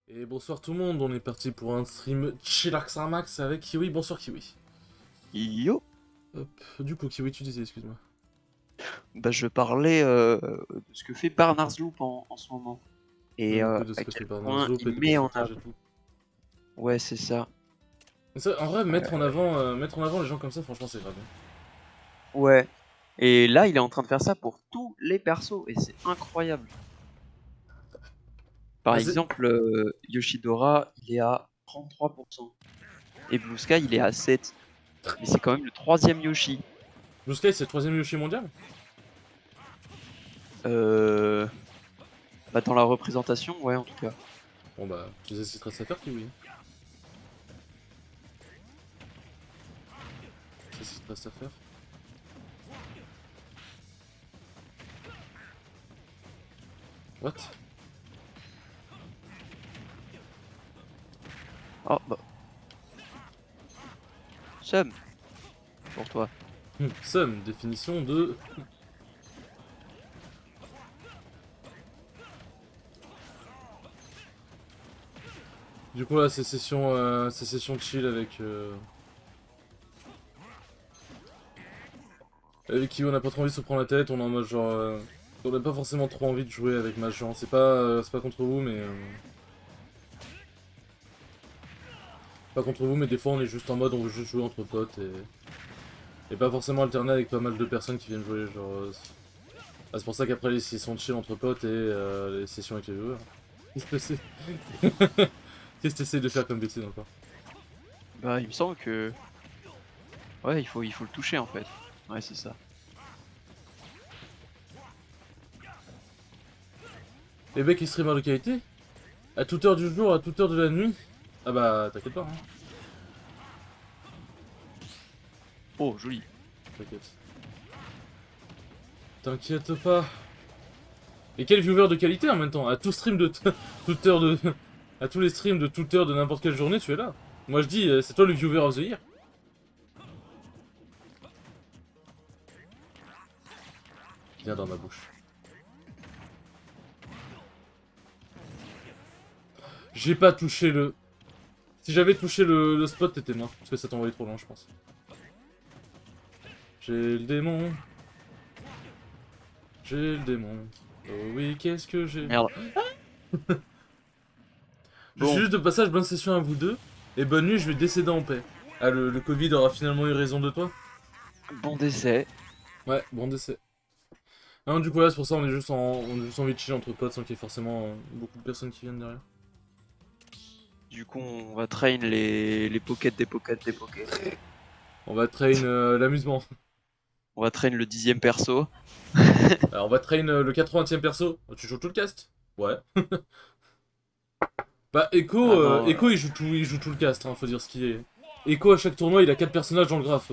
Et bonsoir tout le monde, on est parti pour un stream Chillax Max avec Kiwi. Bonsoir Kiwi. Yo, Hop, du coup Kiwi tu disais, excuse-moi. bah je parlais de ce que fait Barnard's Loop en ce moment et Du coup de ce à que fait quel Bernard point Zoop il et de met en pourcentage et avant. tout. Ouais, c'est ça. Mais ça, en vrai, Euh, mettre en avant les gens comme ça, franchement c'est grave bien. ouais. Et là, il est en train de faire ça pour tous les persos et c'est incroyable. Par Bah, exemple, Yoshidora, il est à 33% et Blue Sky, il est à 7. Mais c'est quand même le troisième Yoshi. Blue Sky c'est le troisième Yoshi mondial. Euh... Bah, dans la représentation, ouais, en tout cas. Bon bah, tu sais ce qu'il te reste à faire Kiwi. Tu sais ce qu'il te reste à faire. What? Oh, bah, Sum, pour toi. Somme, définition de... Du coup là c'est session chill avec Kiwi, on a pas trop envie de se prendre la tête, on est en mode genre... on a pas forcément trop envie de jouer avec Mahjong, c'est pas contre vous mais... Pas contre vous, mais des fois on est juste en mode on veut juste jouer entre potes et pas forcément alterner avec pas mal de personnes qui viennent jouer. Genre, c'est pour ça qu'après les sessions chill entre potes et les sessions avec les joueurs. Qu'est-ce que c'est? Qu'est-ce que t'essayes de faire comme bêtise encore? Bah, il me semble que... Ouais, il faut le toucher en fait. Ouais, c'est ça. Les mecs qui streamers de qualité? À toute heure du jour, à toute heure de la nuit? Ah bah t'inquiète pas, hein. Oh, joli. T'inquiète. T'inquiète pas. Et quel viewer de qualité en même temps? À tout stream de toute heure de... À tous les streams de toute heure de n'importe quelle journée, tu es là. Moi je dis, c'est toi le viewer of the year. Viens dans ma bouche. J'ai pas touché le... Si j'avais touché le spot, t'étais mort. Parce que ça t'envoyait trop loin, je pense. J'ai le démon. J'ai le démon. Oh oui, qu'est-ce que j'ai... Merde. Je suis Bon, juste de passage, bonne session à vous deux. Et bonne nuit, je vais décéder en paix. Ah, le Covid aura finalement eu raison de toi? bon décès. Ouais, bon décès. Non, du coup là, c'est pour ça on est juste envie de chill entre potes sans qu'il y ait forcément beaucoup de personnes qui viennent derrière. Du coup, on va train les pockets des pockets des pockets. On va train l'amusement. On va train le 10e perso. Alors on va train le 80e perso. Oh, tu joues tout le cast? Ouais. Bah Ah non, Echo il joue tout le cast, hein, faut dire ce qu'il est. Echo à chaque tournoi il a 4 personnages dans le graphe.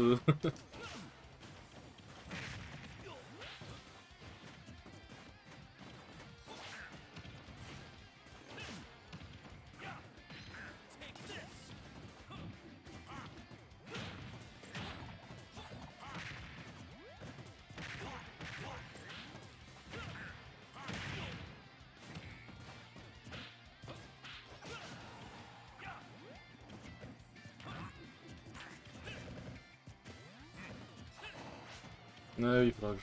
Ouais, oui, il faudra que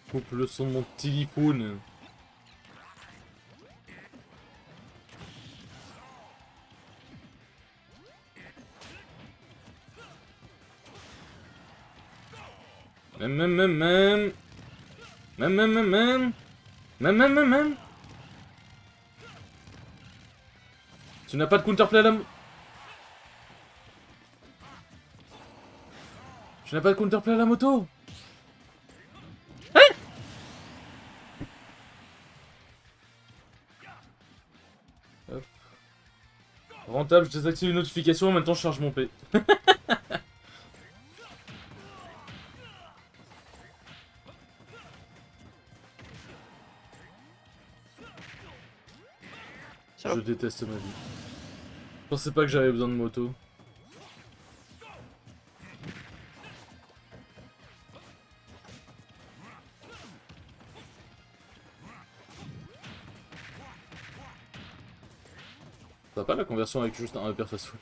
je coupe le son de mon téléphone. Même, même, même, même. Même, même, même, même. Même, même, même, même. Tu n'as pas de counterplay à la... Tu n'as pas de counterplay à la moto. Hop. Rentable, je désactive une notification, en même temps je charge mon P. Je salope. déteste ma vie. Je pensais pas que j'avais besoin de moto. T'as pas la conversion avec juste un upper fast-foot?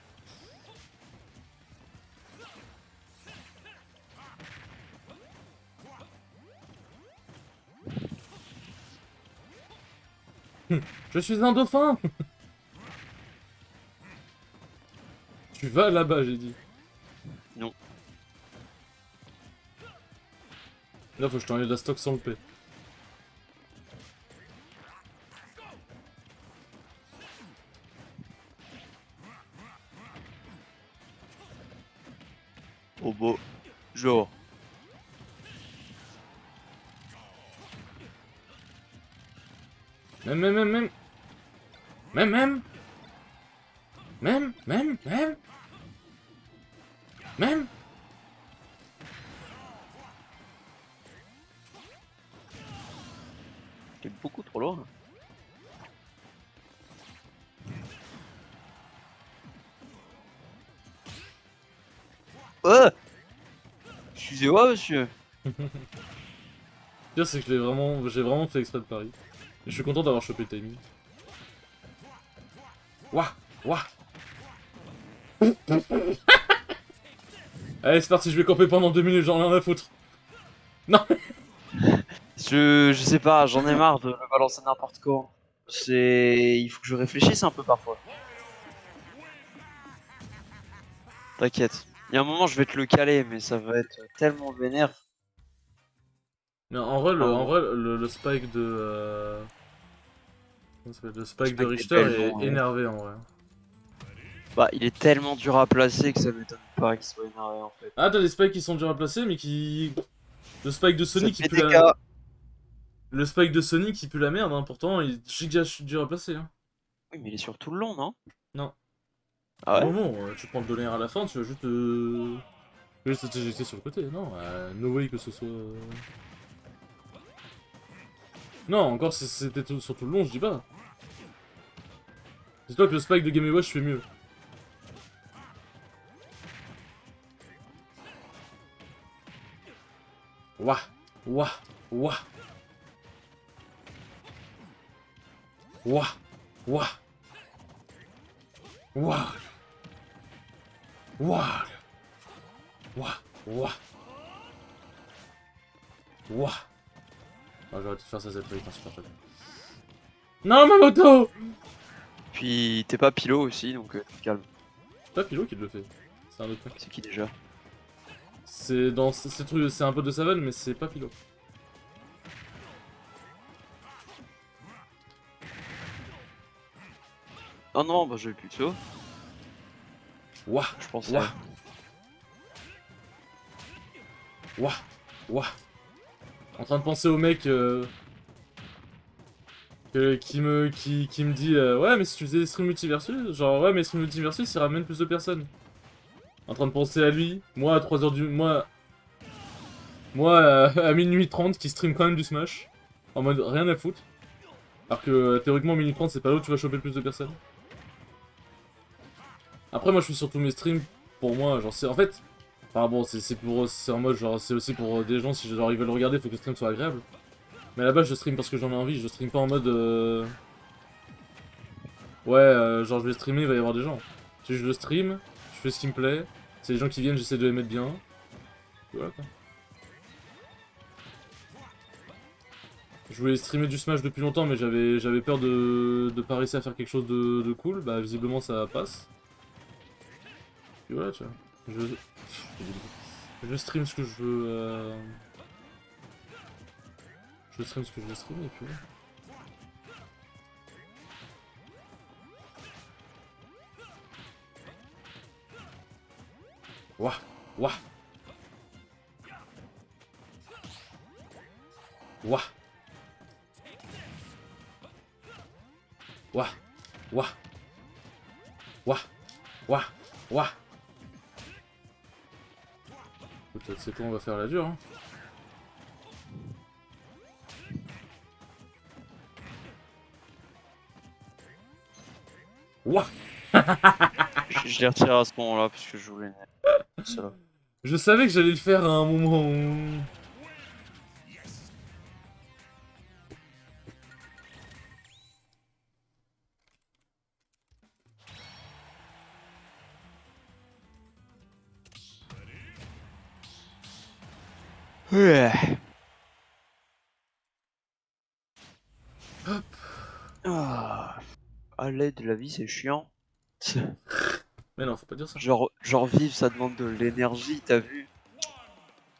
Je suis un dauphin. Tu vas là-bas, j'ai dit. Non. Là, faut que je t'enlève la stock sans le P. Oh beau. Genre. Même. T'es beaucoup trop loin. Oh, excusez-moi, monsieur. Le pire, c'est que j'ai vraiment fait exprès de Paris. Et je suis content d'avoir chopé le timing. Ouah. Allez, c'est parti, je vais camper pendant 2 minutes, j'en ai rien à foutre. Non. Je sais pas, j'en ai marre de me balancer n'importe quand. Il faut que je réfléchisse un peu parfois. T'inquiète. Il y a un moment, je vais te le caler, mais ça va être tellement vénère. Mais en vrai, Ah, le spike de... comment ça s'appelle, le spike de Spike des Richter Belmont, est ouais. énervé en vrai. Bah, il est tellement dur à placer que ça m'étonne pas qu'il soit énervé en fait. Ah, t'as des spikes qui sont durs à placer, mais qui... Le spike de Ça Sonic te qui fait pue des la... cas. Le spike de Sonic qui pue la merde, hein. Pourtant il est giga dur à placer. Hein. Oui, mais il est sur tout le long, non? Non. Ah ouais? Non, non, tu prends le dollar à la fin, tu vas juste... Juste t'éjecter sur le côté, non, no way que ce soit... Non, encore si c'était sur tout le long, je dis pas. Dis-toi que le spike de Game Watch fait mieux. Ouah, ouah, ouah. Ouah, ouah. Ouah. Ouah. Ouah, ouah. Ouah. Ah, j'aurais dû faire ça cette fois, insupportable. Non, ma moto! Puis t'es pas pilot aussi, donc calme. C'est pas Pilo qui le fait. C'est un autre mec. C'est qui déjà? C'est dans ces trucs, c'est un peu de savane, mais c'est pas Pilo. Oh non, bah j'avais plus de saut. Ouah, Je pensais. ouah. Ouah, ouah. En train de penser au mec qui me dit ouais, mais si tu faisais des streams multiversus, genre ouais, mais streams multiversus ils ramènent plus de personnes. En train de penser à lui, moi à 3h du... Moi à minuit 30 qui stream quand même du Smash. En mode rien à foutre. Alors que théoriquement minuit 30 c'est pas là où tu vas choper le plus de personnes. Après moi je fais surtout mes streams pour moi, genre c'est en fait... Enfin bon, c'est en mode genre c'est aussi pour des gens, si genre ils veulent regarder, faut que le stream soit agréable. Mais à la base je stream parce que j'en ai envie, je stream pas en mode... Ouais, genre je vais streamer, il va y avoir des gens. Si je le stream, je fais ce qui me plaît, c'est les gens qui viennent, j'essaie de les mettre bien. Et voilà quoi. Je voulais streamer du Smash depuis longtemps, mais j'avais peur de pas réussir à faire quelque chose de cool. Bah visiblement ça passe. Et voilà, tu vois. Je stream ce que je veux. Je stream ce que je veux streamer et puis voilà. Ouah, ouah. Ouah. Ouah. Ouah. Ouah. Ouah. Ouah. Peut-être c'est quoi, on va faire la dure, hein. Ouah. Je l'ai retiré à ce moment-là parce que je voulais. Ça. Je savais que j'allais le faire à un moment où... Ouais. Hop. Ah. À l'aide, la vie c'est chiant. Mais non, faut pas dire ça. Genre vivre, ça demande de l'énergie, t'as vu?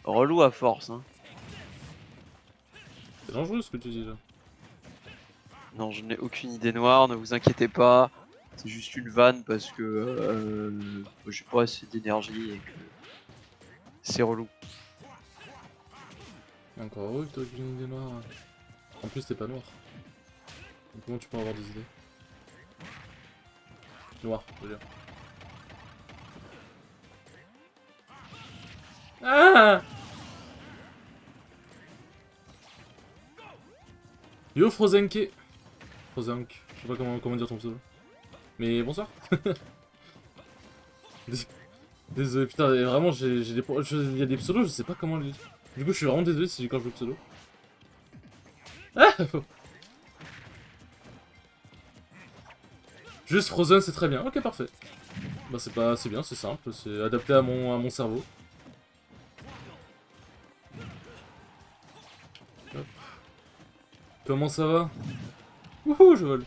Relou à force, hein. C'est dangereux ce que tu dis là. Non, je n'ai aucune idée noire, ne vous inquiétez pas. C'est juste une vanne parce que j'ai pas assez d'énergie et que c'est relou. Encore heureux que t'as aucune idée noire. En plus, t'es pas noir. Donc comment tu peux avoir des idées? Noir, je veux dire. Ah! Yo Frozenke. Frozenk, je sais pas comment dire ton pseudo. Mais bonsoir. Désolé, putain, et vraiment, j'ai des il y a des pseudos, je sais pas comment les dire. Du coup, je suis vraiment désolé si quand je le pseudo. Ah! Juste Frozen, c'est très bien. Ok, parfait. Bah c'est bien, c'est simple, c'est adapté à mon cerveau. Hop. Comment ça va? Wouhou, je vole.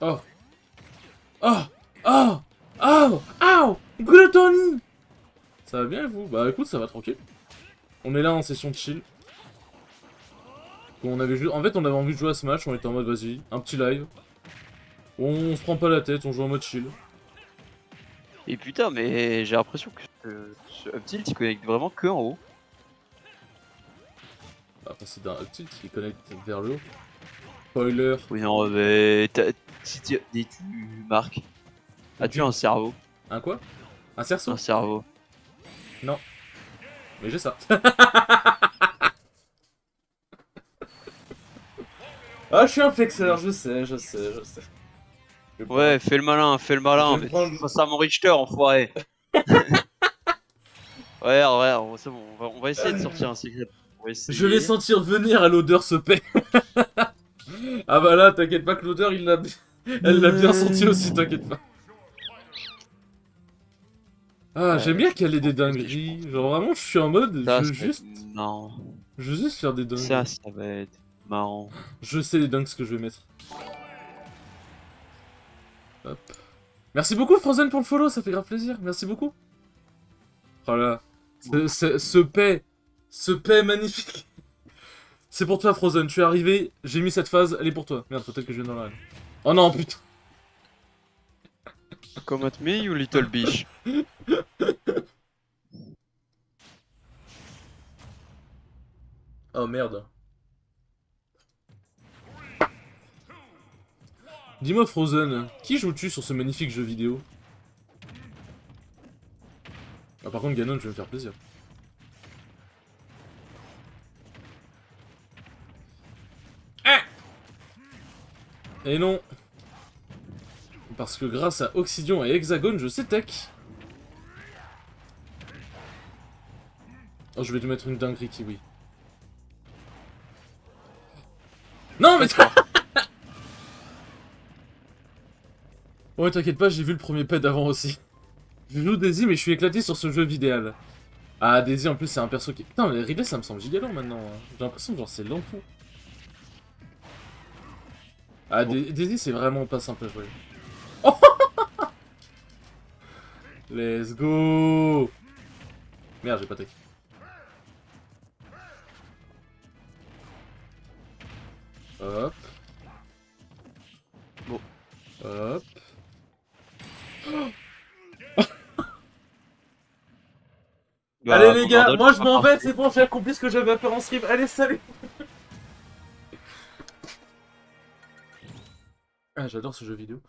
Oh. Oh. Oh. Oh. Oh. Gluttony. Ça va bien et vous? Bah écoute, ça va tranquille. On est là en session de chill. En fait, on avait envie de jouer à ce match, on était en mode vas-y, un petit live. On se prend pas la tête, on joue en mode chill. Et putain, mais j'ai l'impression que ce Uptilt il connecte vraiment que en haut. Bah, après, c'est d'un tilt qui connecte vers le haut. Spoiler. Oui, non, mais si tu marques. As-tu un cerveau? Un quoi? Un cerceau? Un cerveau. Non. Mais j'ai ça. Ah, je suis un flexeur, je sais. Je vais Ouais, fais le malin, mais prendre- tu fais ça à mon Richter, enfoiré. Ouais, c'est bon, on va essayer de sortir un secret. On va essayer. Je vais sentir venir à l'odeur se paix. Ah bah là, t'inquiète pas que l'odeur, elle l'a bien senti aussi, t'inquiète pas. Ah, j'aime bien qu'elle ait des dingueries. Genre vraiment, je suis en mode, Ça, je ça veux va être juste... marrant. Je veux juste faire des dingueries. Ça va être marrant. Je sais les dingues ce que je vais mettre. Hop. Merci beaucoup Frozen pour le follow, ça fait grave plaisir. Merci beaucoup. Oh là. Ce paix magnifique. C'est pour toi Frozen, tu es arrivé, j'ai mis cette phase, elle est pour toi. Merde, faut peut-être que je vienne dans la... Oh non, putain. Come at me, you little bitch. Oh merde. Dis-moi Frozen, qui joues-tu sur ce magnifique jeu vidéo? Ah par contre Ganon, je vais me faire plaisir. Ah et non. Parce que grâce à Oxydion et Hexagone, je sais tech. Oh, je vais te mettre une dinguerie kiwi. Non mais... Ouais, t'inquiète pas, j'ai vu le premier pet d'avant aussi. Je joue Daisy, mais je suis éclaté sur ce jeu vidéal. Ah, Daisy, en plus, c'est un perso qui... Putain, mais Ridley, ça me semble giga lent maintenant. Hein. J'ai l'impression que genre c'est lent fou. Ah, Bon. Daisy, c'est vraiment pas simple à jouer. Oh let's go. Merde, j'ai pas tech. Hop. Bon. Hop. Bah, allez les gars, Bardol, moi je pas m'en vais, parfait. c'est bon, j'ai accompli ce que j'avais à faire en stream. Allez, salut. Ah, j'adore ce jeu vidéo.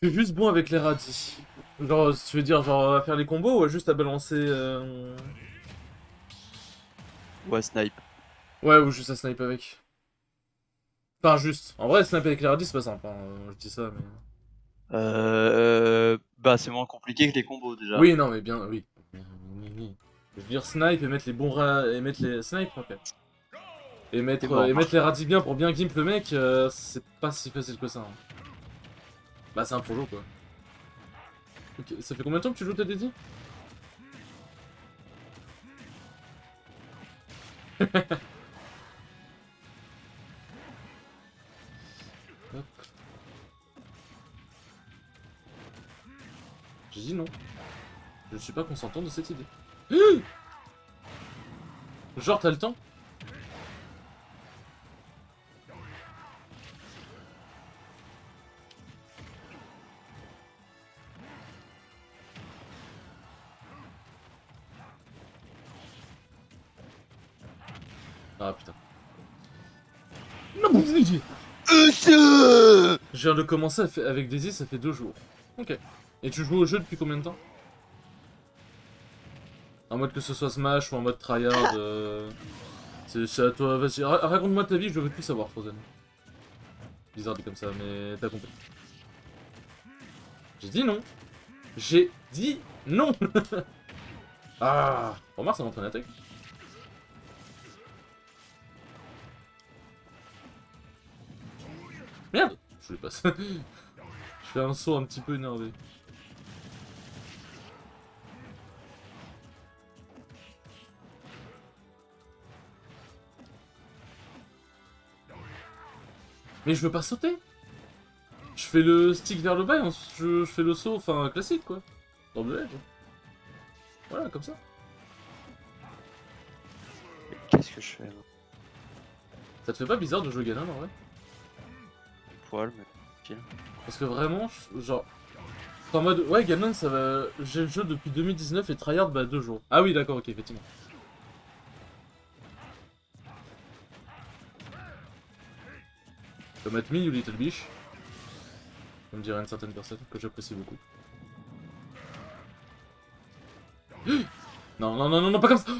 Je suis juste bon avec les radis. Genre, tu veux dire, genre, à faire les combos ou juste à balancer... Ouais, snipe. Ouais, ou juste à sniper avec. Enfin, juste. En vrai, sniper avec les radis, c'est pas simple, hein. Je dis ça, mais... Bah, c'est moins compliqué que les combos déjà. Oui, non, mais bien, oui. Je veux dire snipe et mettre les bons et mettre les... Snipe, ok. Et mettre, T'es mort, et mettre les radis bien pour bien gimp le mec, c'est pas si facile que ça. Hein. Bah, c'est un projo, quoi. Ok, ça fait combien de temps que tu joues ta Daisy? Hop. J'ai dit non. Je ne suis pas consentant de cette idée. Genre, t'as le temps? Ah putain. Non, je viens de commencer avec Daisy, ça fait 2 jours. Ok. Et tu joues au jeu depuis combien de temps? En mode que ce soit Smash ou en mode tryhard, c'est à toi, vas-y, raconte-moi ta vie, je veux plus savoir, Frozen. Bizarre dit comme ça, mais t'as compris. J'ai dit non. J'ai dit non. Ah, remarque, ça m'entraîne attaque. Merde, je le passe. Je fais un saut un petit peu énervé. Mais je veux pas sauter. Je fais le stick vers le bas et ensuite je fais le saut, enfin classique quoi. Dans le edge. Voilà, comme ça. Qu'est-ce que je fais là? Ça te fait pas bizarre de jouer Ganon en vrai? Poil, mais chill. Parce que vraiment, genre... En mode, ouais Ganon ça va... J'ai le jeu depuis 2019 et tryhard bah 2 jours. Ah oui d'accord, ok, effectivement. Comme at me, you little bitch. Comme dirait une certaine personne que j'apprécie beaucoup. Non, non, non, non, non, pas comme ça.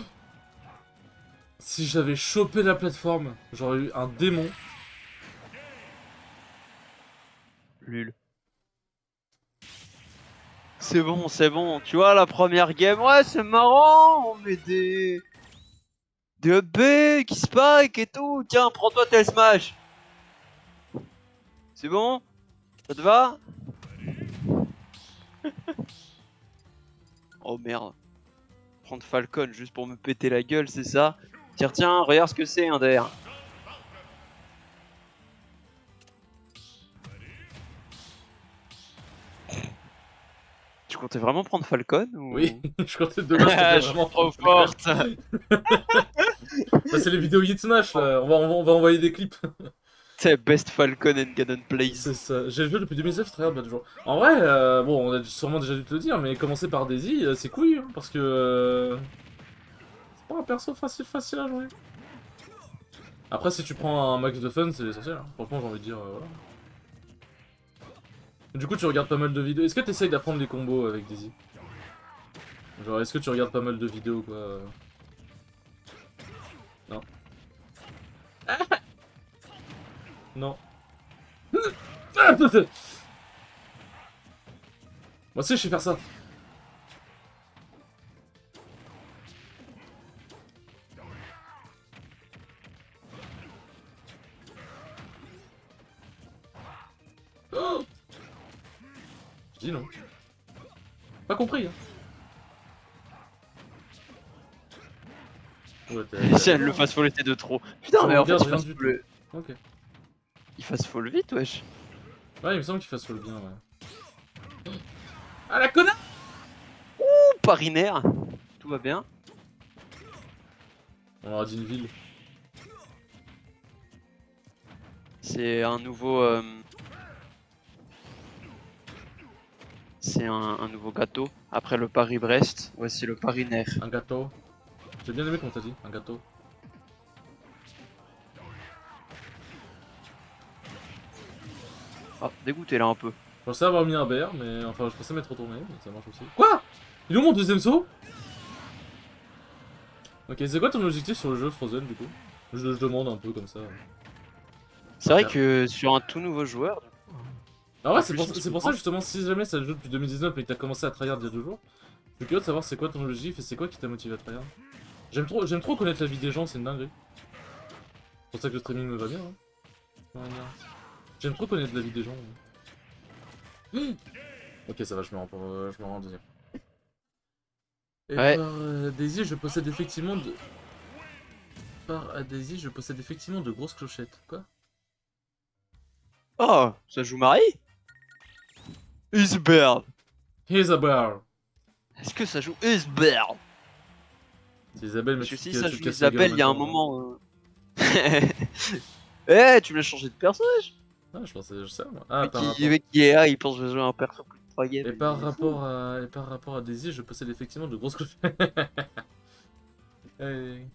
Si j'avais chopé la plateforme, j'aurais eu un démon. Lul. C'est bon, c'est bon. Tu vois, la première game, ouais, c'est marrant. On met des EB qui spike et tout. Tiens, prends-toi tel smash. C'est bon? Ça te va? Oh merde. Prendre Falcon juste pour me péter la gueule, c'est ça? Tiens, tiens, regarde ce que c'est un der. Tu comptais vraiment prendre Falcon ou... Oui, je comptais de base, Je c'était suis vraiment trop forte. Bah, c'est les vidéos Hit Smash là, on va envoyer des clips. C'est best Falcon and Ganon plays. C'est ça, j'ai joué depuis 2019, tryhard bah toujours. En vrai, bon, on a sûrement déjà dû te le dire, mais commencer par Daisy, c'est couilles, hein, parce que... c'est pas un perso facile à jouer. Après, si tu prends un max de fun, c'est l'essentiel, hein. Franchement, j'ai envie de dire, voilà. Du coup, tu regardes pas mal de vidéos. Est-ce que tu essayes d'apprendre les combos avec Daisy? Genre, est-ce que tu regardes pas mal de vidéos, quoi? Non. Non. Moi aussi, je sais faire ça. Oh, je dis non. Pas compris, hein. Ouais, Le fast fall était de trop. Putain, Ça mais en fait, regarde il rien fast du fall... Ok. il fast fall vite, wesh. Ouais, il me semble qu'il fasse le bien, ouais. Ah, la connasse! Ouh, parinaire. Tout va bien. On leur a dit une ville. C'est un nouveau... C'est un nouveau gâteau. Après le Paris-Brest, voici le Paris-Nair. Un gâteau. J'ai bien aimé comment t'as dit, un gâteau. Ah, dégoûté là un peu. Je pensais avoir mis un BR, mais enfin, je pensais m'être retourné, mais ça marche aussi. Quoi? Il est où mon deuxième saut? Ok, c'est quoi ton objectif sur le jeu Frozen du coup? Je demande un peu comme ça. C'est vrai que sur un tout nouveau joueur... Ah ouais, En c'est plus, pour, on se c'est pour ça comprend. justement, si jamais ça joue depuis 2019 et que t'as commencé à tryhard il y a 2 jours, je suis curieux de savoir c'est quoi ton objectif et c'est quoi qui t'a motivé à tryhard. J'aime trop connaître la vie des gens, c'est une dinguerie. C'est pour ça que le streaming me va bien. Hein. J'aime trop connaître la vie des gens. Ok, ça va, je me rends en deuxième. Et Ouais. par Daisy, je possède effectivement de... Par Daisy, je possède effectivement de grosses clochettes. Quoi? Oh, ça joue Marie? Isbert. Here's a bar. Est-ce que ça joue Isbert? C'est Isabelle, mais Parce que si tu ça te joue casses la gueule en Isabelle, il même y a un temps. Hein. moment. Eh, tu me l'as changé de personnage. Ah, je pensais, je sais, moi. Ah, Mais par rapport... qui est là, il pense que je vais jouer un perso plus de 3 games. Et par rapport à Daisy, je possède effectivement de grosses clochettes. Allez.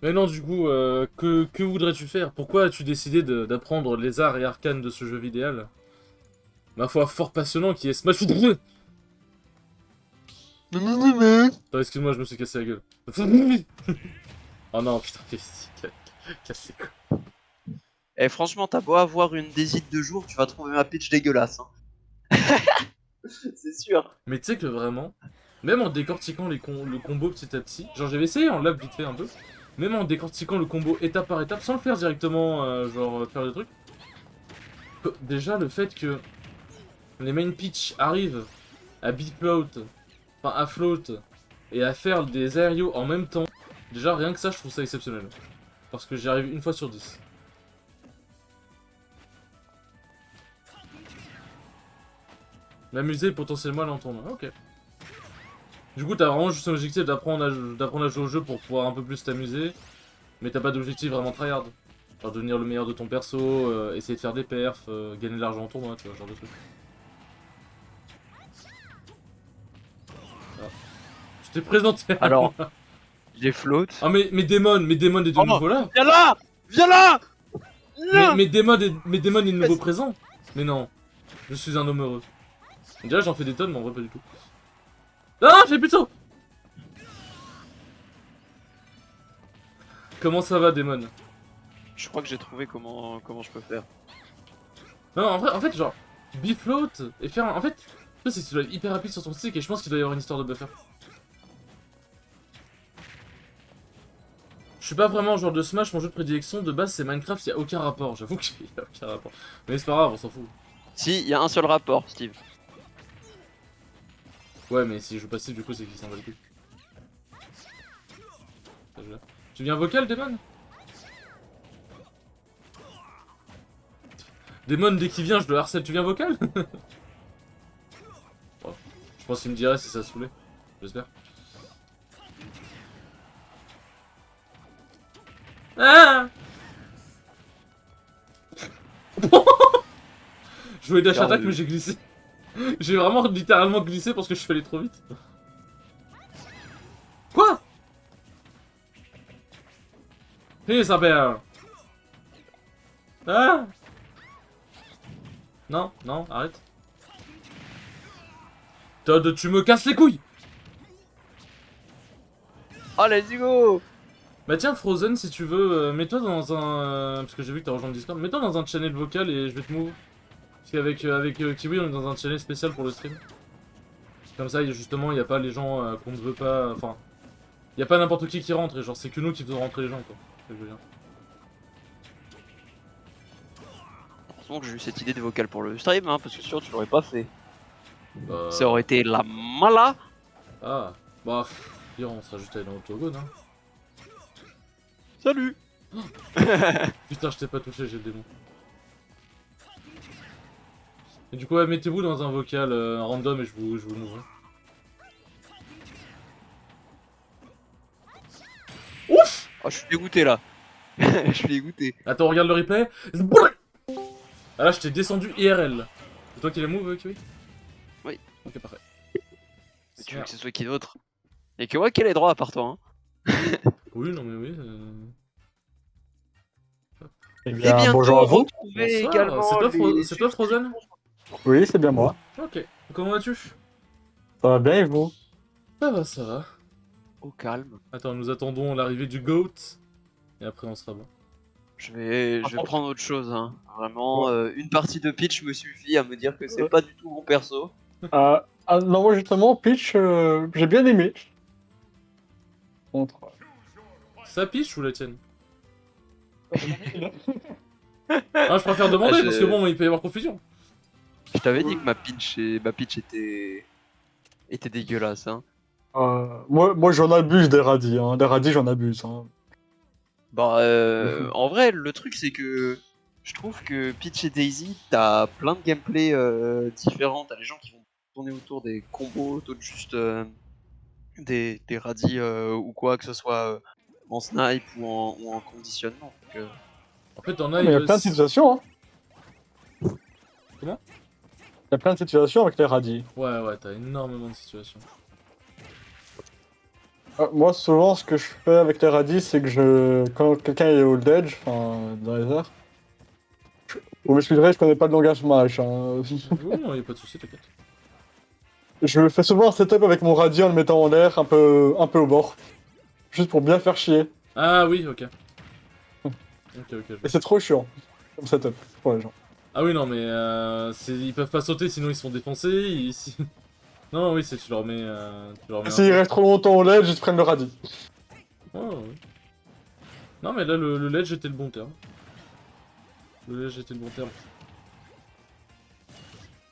Mais non, du coup, que voudrais-tu faire? Pourquoi as-tu décidé d'apprendre les arts et arcanes de ce jeu vidéo? Ma foi, fort passionnant qui est Smash Bros. Attends, excuse-moi, je me suis cassé la gueule. Oh non, putain, cassé quoi. Eh, franchement, t'as beau avoir une désite de jour, tu vas trouver ma pitch dégueulasse. Hein. C'est sûr. Mais tu sais que vraiment, même en décortiquant le combo petit à petit, genre j'avais essayé en lab vite fait un peu, même en décortiquant le combo étape par étape, sans le faire directement, faire des trucs, déjà le fait que les main pitch arrivent à beat float, enfin à float, et à faire des aérios en même temps, déjà rien que ça je trouve ça exceptionnel. Parce que j'y arrive une fois sur 10. M'amuser potentiellement à l'entendre. Ok. Du coup, t'as vraiment juste un objectif d'apprendre à jouer au jeu pour pouvoir un peu plus t'amuser. Mais t'as pas d'objectif vraiment tryhard. Genre devenir le meilleur de ton perso, essayer de faire des perfs, gagner de l'argent en tournoi, tu vois, genre de truc. Ah. Je t'ai présenté à Alors, moi. j'ai float. Ah mais Daemon est de Oh, nouveau là. viens là! Viens là! Viens! Mais Daemon est de nouveau présent. Mais non, je suis un homme heureux. Déjà j'en fais des tonnes mais en vrai pas du tout. Ah j'ai plus de saut. Comment ça va Daemon? Je crois que j'ai trouvé comment je peux faire. Non en fait genre, bifloat et faire en fait, le truc, c'est que tu dois être hyper rapide sur ton stick et je pense qu'il doit y avoir une histoire de buffer. Je suis pas vraiment un joueur de Smash, mon jeu de prédilection de base c'est Minecraft, y a aucun rapport, j'avoue qu'il y a aucun rapport. Mais c'est pas grave, on s'en fout. Si, il y a un seul rapport, Steve. Ouais mais si je joue passif du coup c'est qu'il s'en va le cul. Tu viens vocal Demon? Demon dès qu'il vient je le harcèle, tu viens vocal? Bon, je pense qu'il me dirait si ça saoulait, j'espère. Ah. Je voulais dash attack mais j'ai glissé. J'ai vraiment littéralement glissé parce que je suis allé trop vite. Quoi? Hé Isabelle. Ah. Non, non, arrête. Todd, tu me casses les couilles. Oh, let's go! Bah tiens, Frozen, si tu veux, mets-toi dans un... parce que j'ai vu que t'as rejoint le Discord. Mets-toi dans un channel vocal et je vais te move. Parce qu'avec Kiwi, on est dans un channel spécial pour le stream. Comme ça, justement, il n'y a pas les gens qu'on ne veut pas... Enfin, il n'y a pas n'importe qui rentre. Et genre, c'est que nous qui faisons rentrer les gens, quoi. C'est ce que je veux dire. Heureusement que j'ai eu cette idée de vocal pour le stream, hein, parce que sinon tu l'aurais pas fait. Bah... Ça aurait été la mala. Ah, bah... Dire, on sera juste allé dans l'octogone, hein. Salut! Putain, je t'ai pas touché, j'ai le démon. Et du coup, ouais, mettez-vous dans un vocal random et je vous move. Ouf! Oh, je suis dégoûté là. Je suis dégoûté. Attends, regarde le replay. Ah là, je t'ai descendu IRL. C'est toi qui l'as move, Kiwi? Oui. Ok, parfait. Mais tu veux que ce soit qui d'autre? Y'a que moi qui ai les droits à part toi, hein. Oui, non mais oui. Eh Et bien, bientôt bonjour à vous. retrouver Bonsoir, également c'est toi Frozen? Oui, c'est bien moi. Ok, comment vas-tu? Ça va bien et vous? Ça va, ça va. Au calme. Attends, nous attendons l'arrivée du GOAT. Et après, on sera bon. Je vais prendre autre chose, hein. Vraiment, une partie de pitch me suffit à me dire que c'est pas du tout mon perso. Non, moi justement, Peach, j'ai bien aimé. Contre. Ça pitch ou la tienne? Ah, je préfère demander Ah, parce que bon, il peut y avoir confusion. Je t'avais dit que ma pitch était dégueulasse. Hein. Moi j'en abuse des radis, hein. Des radis, j'en abuse. Hein. Bah, en vrai, le truc c'est que je trouve que Peach et Daisy, t'as plein de gameplay différents. T'as les gens qui vont tourner autour des combos, d'autres juste des radis ou quoi, que ce soit en snipe ou en conditionnement. Donc, En fait, t'en Ah, as. mais il y a plein de situations. Hein. Comment? Il y a plein de situations avec les radis. Ouais, t'as énormément de situations. Moi, souvent, ce que je fais avec les radis, c'est que quand quelqu'un est au edge, enfin, dans les airs, vous m'excuserez, je connais pas le langage Smash. Hein. Oui, non, y a pas de soucis, t'inquiète. Je fais souvent un setup avec mon radis en le mettant en l'air, un peu au bord. Juste pour bien faire chier. Ah oui, ok. Ok, je Et vois. c'est trop chiant, comme setup, pour les gens. Ah oui, non, mais ils peuvent pas sauter, sinon ils sont défoncés. Non, oui, c'est tu leur mets. Tu leur mets Et un s'ils peu. restent trop longtemps au ledge, ils se prennent le radis. Oh, oui. Non, mais là, le ledge était le bon terme. Le ledge était le bon terme.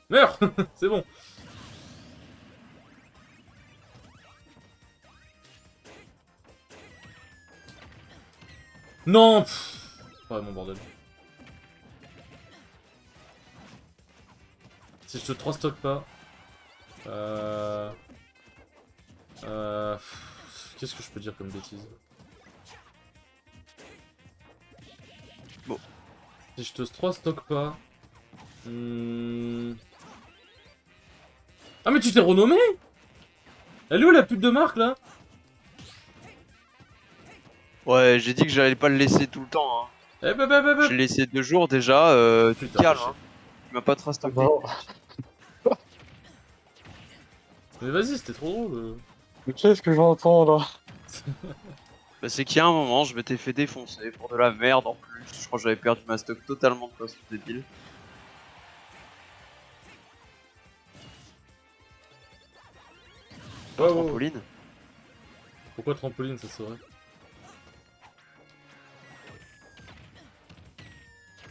Meurs. C'est bon. Non pff. Ouais, mon bordel. Si je te 3 stocke pas... Qu'est-ce que je peux dire comme bêtise? Bon. Si je te 3 stocke pas... Ah mais tu t'es renommé? Elle est où la pute de marque là? ouais, j'ai dit que j'allais pas le laisser tout le temps. Hein. Eh bah. Je l'ai laissé 2 jours déjà, tu te Putain, calmes. fais chier. Hein. Tu m'as pas trust update. Bon. Mais vas-y, c'était trop drôle. Mais qu'est-ce que j'entends là? Bah, c'est qu'il y a un moment, je m'étais fait défoncer pour de la merde en plus. Je crois que j'avais perdu ma stock totalement de façon débile. Ouais. Trampoline. Pourquoi trampoline, ça serait?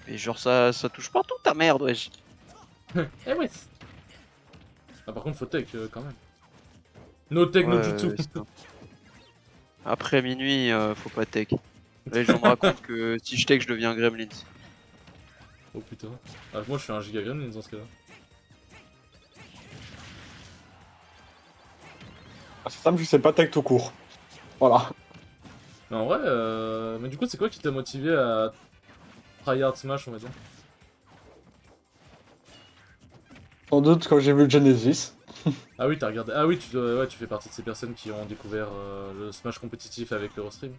Et genre ça touche pas tout ta merde, wesh. Eh ouais. Ah par contre, faut tech quand même. No tech, no jutsu. c'est ça. Après minuit, faut pas tech. Là, les gens me racontent que si je tech, je deviens Gremlins. Oh putain. Ah, moi je suis un giga gremlin dans ce cas-là. Ah, c'est simple, je sais pas tech tout court. Voilà. Mais en vrai, mais du coup, c'est quoi qui t'a motivé à tryhard Smash, on va dire? Sans doute quand j'ai vu le Genesis. Ah oui, t'as regardé. Ah oui, ouais, tu fais partie de ces personnes qui ont découvert le Smash compétitif avec l'Eurostream.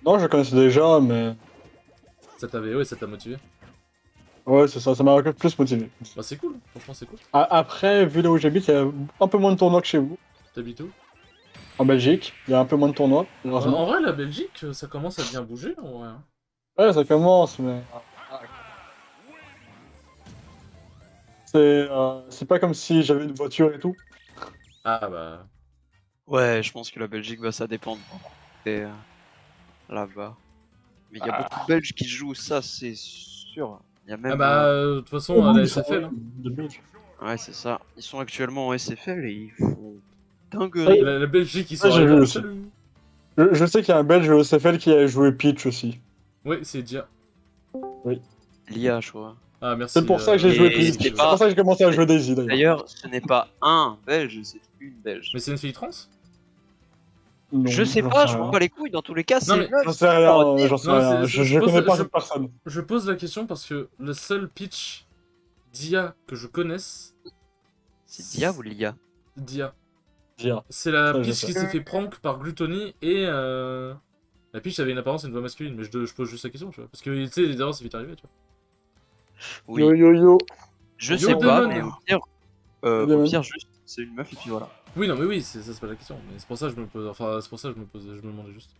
Non, je le connaissais déjà, mais... Ouais, ça t'a motivé. Ouais, c'est ça, ça m'a encore plus motivé. Bah c'est cool, franchement c'est cool. Après, vu là où j'habite, il y a un peu moins de tournois que chez vous. T'habites où? En Belgique, il y a un peu moins de tournois, En heureusement. vrai, la Belgique, ça commence à bien bouger, en vrai. Hein. Ouais, ça commence, mais... C'est pas comme si j'avais une voiture et tout. Ah bah... Ouais, je pense que la Belgique va ça dépendre. Et là-bas. Mais il y a beaucoup de Belges qui jouent ça, c'est sûr. Il y a même. Ah bah, de toute façon, à la SFL. Hein. De Belgique. Ouais, c'est ça. Ils sont actuellement en SFL et ils font dinguerie. La Belgique, ils sont j'ai arrivés vu en aussi. salut. Je sais qu'il y a un Belge au SFL qui a joué Peach aussi. Ouais, c'est Dia. L'IA, je crois. Ah merci. C'est pour ça que j'ai joué et Peach. c'est C'est pas- pour ça que j'ai commencé à jouer Daisy d'ailleurs. D'ailleurs, ce n'est pas un Belge, c'est une Belge. Mais c'est une fille trans? Non, Je sais j'en pas, sais je m'en rien. bats les couilles. Dans tous les cas, c'est mais- une meuf. J'en sais rien, j'en sais Non, rien. c'est- Je pose- connais pas cette personne. Je pose la question parce que le seul pitch Dia que je connaisse... C'est Dia ou Lia? Dia. Dire. C'est la Ça, je pitch sais. qui s'est fait prank par Gluttony et... La pitch avait une apparence et une voix masculine, mais je pose juste la question, tu vois. Parce que, tu sais, les erreurs, c'est vite arrivé, tu vois. Oui. Yo. Je Yo, sais pas, Damon. mais Damon. au pire, juste, c'est une meuf et puis voilà. Oui, non, mais oui, ça c'est pas la question. Mais c'est pour ça que je me pose... Enfin, c'est pour ça que je me demandais juste.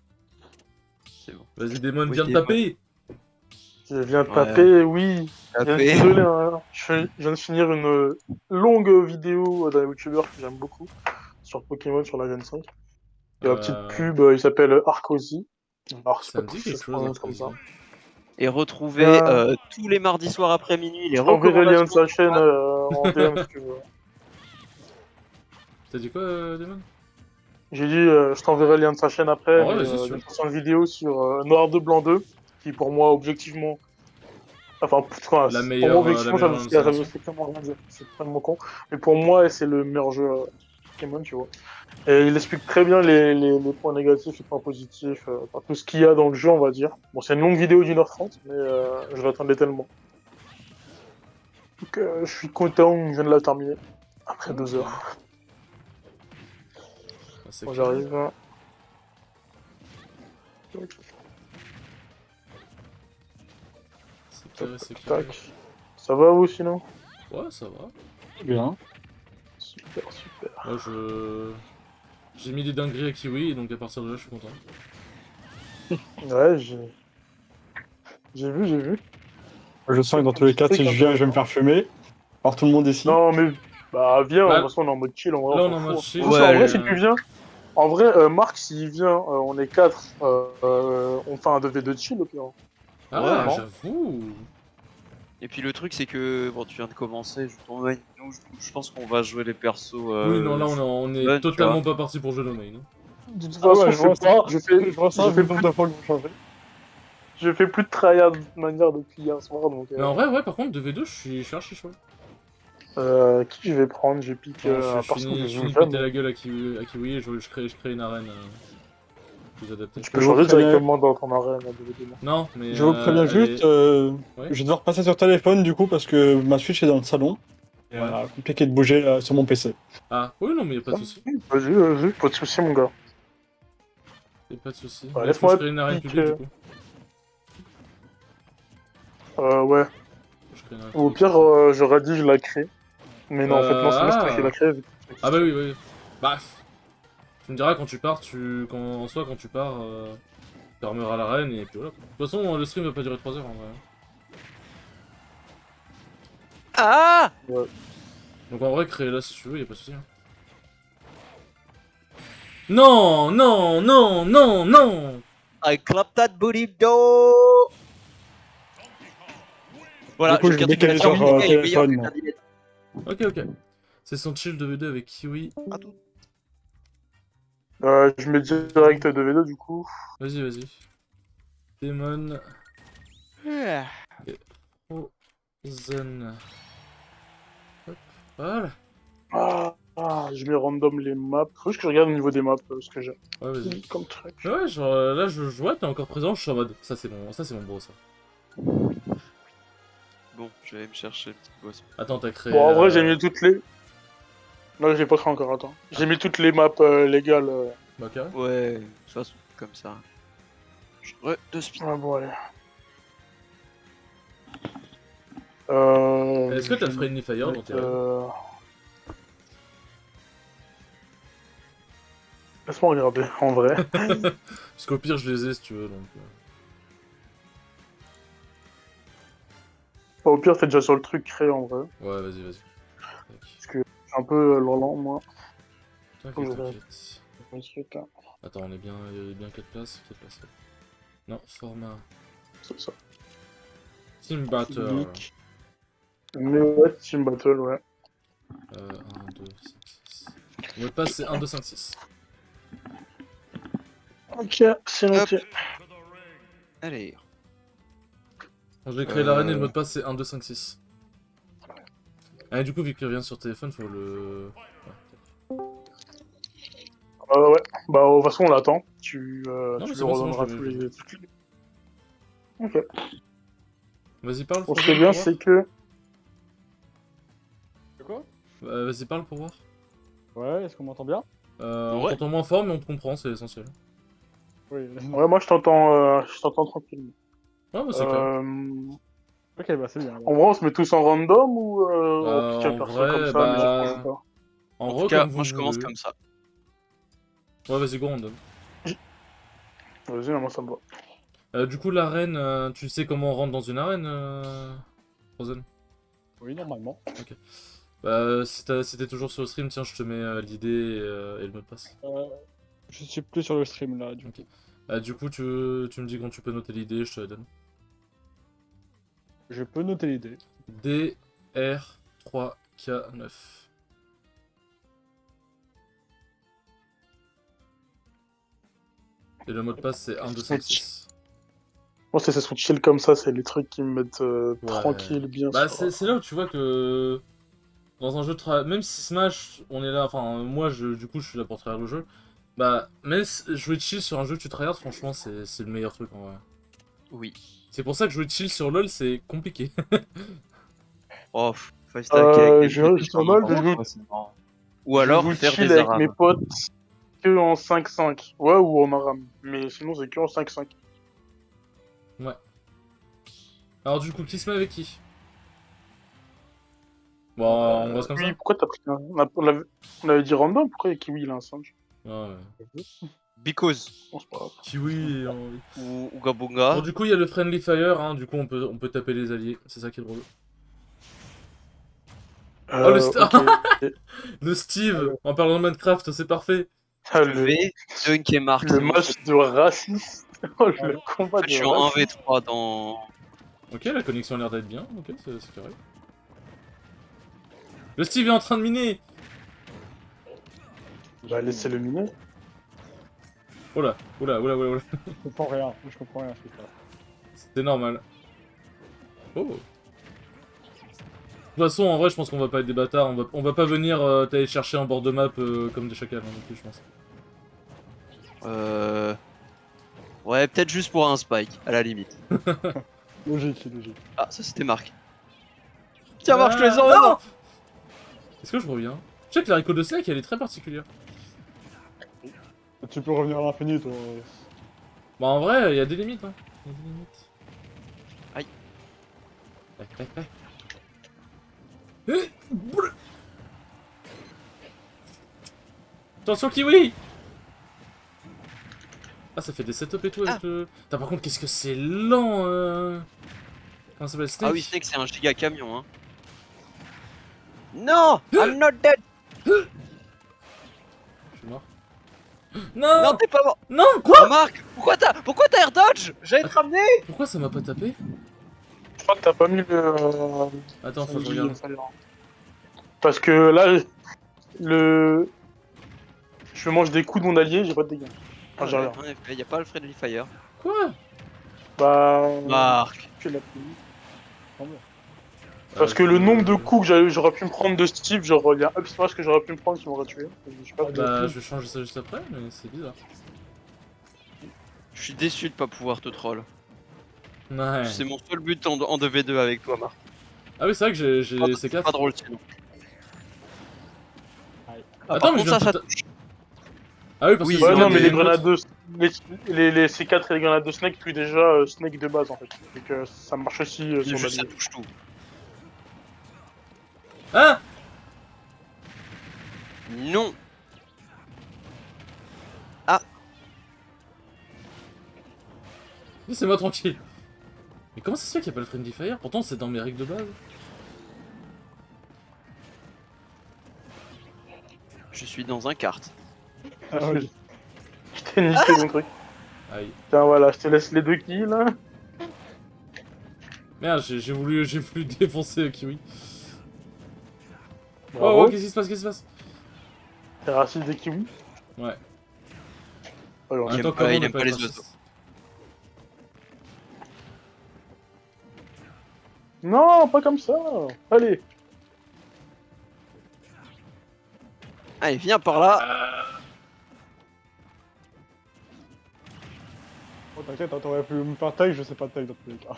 C'est bon. Vas-y, Damon, Oui, viens de Damon. taper. Je viens de Ouais. taper, oui. Tapé. Désolé, hein. Je viens de finir une longue vidéo d'un youtubeur que j'aime beaucoup sur Pokémon sur la Gen 5. Et la petite pub, il s'appelle Arcozy. Alors, je sais Ça pas me dit si ça quelque se chose, prononce comme Arcozy. ça. et retrouver tous les mardis soirs après minuit les Je t'enverrai le lien de recommandations. sa chaîne en DM si tu veux. T'as dit quoi, Damon? J'ai dit, je t'enverrai le lien de sa chaîne après, Ah ouais, mais vas-y, il sûr. a sorti une vidéo sur Noir 2 Blanc 2, qui pour moi, objectivement, enfin, pour La moi, meilleure objectivement, ça organisation. veut strictement rien dire, c'est totalement con, mais pour moi, c'est le meilleur jeu Pokémon, tu vois. Et il explique très bien les points négatifs, les points positifs, enfin, tout ce qu'il y a dans le jeu, on va dire. Bon, c'est une longue vidéo d'1 h 30, mais je l'attendais tellement. Donc, je suis content, je viens de la terminer, après 2 heures. Ah, c'est Bon, clair. j'arrive. C'est clair, c'est clair. Tac. Ça va vous sinon? Ouais, ça va. Bien. Super, super. Moi, j'ai mis des dingueries à Kiwi, donc à partir de là, je suis content. Ouais, j'ai vu. Je sens que dans tous les cas, si je viens, je vais me faire fumer. Par tout le monde ici. Non, mais bah viens, Bah, de toute façon on est en mode chill, en vrai, là, on on est en s'en mode fout. chill. En plus, en vrai, Ouais, si tu viens, en vrai, Marc, s'il vient, on est 4, on fait un 2v2 chill au pire. Ah, Ouais, non. j'avoue. Et puis le truc c'est que bon tu viens de commencer, nous je pense qu'on va jouer les persos. Oui, non, là, on est fun, tu totalement vois. pas parti pour jouer domaine. De toute Ah façon, ouais, je vois ça. je fais, Je vois ça, je vu fais le nombre de fois que vous changez. je fais plus de tryhard de toute manière depuis hier soir, donc Mais en vrai, ouais, par contre, 2v2, je suis archi chaud. qui je vais prendre? J'ai piqué Bon, un je perso que finis j'aime de bien, péter la mais gueule à Kiwi et je crée une arène plus adaptée. tu peux Je vous changer préviens- directement dans ton arène à 2v2. Non, mais Je vous préviens elle juste, est... Ouais. je vais devoir passer sur téléphone du coup parce que ma Switch est dans le salon. Et Ouais. compliqué de bouger sur mon PC. Ah, oui, non, mais y a pas de souci. Vas-y, pas de soucis, mon gars. Y a pas de souci. Ouais, Mais il faut que je laisse-moi crée une arène piquer. publique, du coup. Ouais. Faut que je crée une arène Au publique. pire, j'aurais dit je la crée. Mais non, en fait, non, c'est moi c'est toi qui Ah. la crée. vu que- Ah bah oui, oui. Bah, tu me diras quand tu pars, en soi, quand tu pars, tu fermeras l'arène et puis voilà. De toute façon, le stream va pas durer 3 heures en vrai. Ah Donc en vrai, crée là si tu veux, y a pas de souci. Hein. Non, non, non, non, non. I clap that booty do. Voilà, Du coup, j'ai je vais perdu décaler la sur, Michael est meilleur que téléphone. Cardinette. Ok, ok. C'est son chill 2v2 avec Kiwi. À tout. Je mets direct 2v2 du coup. Vas-y, vas-y. Demon Ah. Zen. Hop, voilà. Je mets random les maps. Faut juste que je regarde au niveau des maps ce que j'ai Ouais, vas-y. comme truc. Mais ouais, genre là, je vois, t'es encore présent, je suis en mode. Ça, c'est mon bro, ça. Bon, je vais me chercher le petit boss. Attends, t'as créé. Bon, en vrai, j'ai mis toutes les. Non, j'ai pas créé encore, attends. J'ai mis toutes les maps légales. Bah, carré. Ouais, ça c'est comme ça. Deux speed. Ah bon, allez. Est-ce que t'as Friendly Fire dans tes rêves? Laisse-moi regarder, en vrai. Parce qu'au pire, je les ai si tu veux, donc. Au pire, t'es déjà sur le truc créé en vrai. Ouais, vas-y, vas-y. Parce que je suis un peu lent, moi. T'inquiète, Ouais. t'inquiète. Ensuite, hein, Attends, il y a bien 4 places. 4 places. Non, format. c'est ça. Team Battle. Public. Mais ouais, Team Battle, ouais. 1, 2, 5, 6. Le mot de passe, c'est 1, 2, 5, 6. Ok, c'est noté. Allez. Quand je vais créer l'arène et le mot de passe, c'est 1, 2, 5, 6. Ah, et du coup, vu qu'il revient sur téléphone, faut le. Ouais. Bah, de toute façon, on l'attend. Tu mais lui c'est bon, redonneras je tous l'ai les vu. trucs. Ok. Vas-y, parle. Bon, ce Frozen, qui est bien, pour voir. c'est que. Quoi? Vas-y, parle pour voir. Ouais, est-ce qu'on m'entend bien? On Ouais. t'entend moins fort, mais on te comprend, c'est l'essentiel. Oui. Ouais, moi, je t'entends tranquillement. Ouais, bah, c'est clair. Ok, bah c'est bien. En vrai, on se met tous en random ou on pique un En perso vrai, comme ça, bah, mais genre qu'on joue pas? En En vrai, tout cas, comme vous moi je commence voulez. comme ça. Ouais, vas-y, go random. Vas-y, moi, ça me va. Du coup, l'arène, tu sais comment on rentre dans une arène, Frozen? Oui, normalement. Bah, si t'es toujours sur le stream, tiens, je te mets l'idée et le mot de passe. Je suis plus sur le stream là, du coup. Du coup, tu me dis quand tu peux noter l'idée, je te la donne. Je peux noter l'idée. DR3K9. Et le mot de passe c'est 1, 2, 5, 6. Moi, c'est ces sous chill comme ça, c'est les trucs qui me mettent Ouais. tranquille, bien Bah sûr. c'est là où tu vois que dans un jeu de même si Smash on est là, enfin moi du coup je suis là pour tryhard le jeu, bah même jouer chill sur un jeu que tu tryhard franchement c'est le meilleur truc en vrai. Oui. C'est pour ça que jouer chill sur LoL c'est compliqué. Oh, freestyle Je sur LoL, je joue, Ou alors je joue faire chill des avec arabes. mes potes que en 5-5. Ouais, ou en aram. Mais sinon, c'est que en 5-5. Alors du coup qui se met avec qui? Bon on reste comme ça. Oui, pourquoi t'as pris un... on avait dit random, pourquoi Kiwi il a un singe? Ouais. Because. Bon, c'est pas grave. Kiwi Ou Bon Gabunga. du coup il y a le Friendly Fire, hein, du coup on peut taper les alliés, c'est ça qui est drôle. Oh le ok. Le Steve, en parlant de Minecraft, c'est parfait. Ah, Je vais dunker Mark. le match de raciste. Oh, le combat En fait, de je suis en raciste. 1v3 dans... Ok, la connexion a l'air d'être bien, ok, c'est correct. Le Steve est en train de miner. Bah, laissez-le miner. Oh là, oh là, oh là, oh là, oh là. Je comprends rien. Je comprends rien à ce qui se passe. C'est normal. Oh. De toute façon, en vrai, je pense qu'on va pas être des bâtards. On va pas venir t'aller chercher un bord de map comme des chacals, hein, non plus, je pense. Ouais, peut-être juste pour un spike, à la limite. Logique, logique. Ah, ça c'était Marc. Tiens, Marc, je te les Non. envoie. Est-ce que je reviens? Je sais que la Rico de Snake, elle est très particulière. Tu peux revenir à l'infini, toi. Bah en vrai, il y a des limites, hein. Il y a des limites. Aïe. Brrr. Attention Kiwi. Ah ça fait des setups et tout avec le... Putain, par contre qu'est-ce que c'est lent Comment ça s'appelle Snake? Ah oui, Snake, c'est un giga camion, hein. Non, I'm not dead. Je suis mort. Non. Non, t'es pas mort. Non, quoi? Oh, Marc, pourquoi t'as air dodge? J'allais te ramener. Pourquoi ça m'a pas tapé? Je crois que t'as pas mis le. Attends, faut que je regarde. Parce que là, le. Je mange des coups de mon allié, j'ai pas de dégâts. Enfin, j'ai rien. En effet, y a pas le Friendly Fire. Quoi? Bah. Marc. Tu l'as pris. Parce que le nombre de coups que j'aurais pu me prendre de Steve, genre, il y a un smash que j'aurais pu me prendre qui m'aurait tué. Je sais pas. Bah je vais changer ça juste après, mais c'est bizarre. Je suis déçu de pas pouvoir te troll. Ouais. C'est mon seul but en 2v2 avec toi, Marc. Ah oui c'est vrai que j'ai Oh, C4. c'est pas drôle sinon. Ah, Attends, par mais contre, je ça viens de touche. Ah oui parce Oui, que Ouais, c'est non, un mais des les modes. grenades de. Les C4 et les grenades de Snake tuent déjà Snake de base en fait. Donc ça marche aussi sur Juste, ça l'allié. touche tout. Ah. Non. Laissez-moi tranquille. Mais comment ça se fait qu'il n'y a pas le Friendly Fire? Pourtant c'est dans mes règles de base. Je suis dans un kart. Ah oui. Je t'ai niqué mon truc. Aïe. Tiens, voilà, je te laisse les deux kills. Hein. Merde, j'ai voulu défoncer Kiwi. Oh, Bravo. oh, qu'est-ce qui se passe? Qu'est-ce qui se passe? T'es raciste des kiwis. Ouais. Alors, En Il même aime temps, pas- comment il ne aime pas être les raciste? oiseaux. non, pas comme ça. Allez. Allez, viens par là. Oh, t'inquiète, hein, t'aurais pu me faire taille, je sais pas taille dans tous les cas.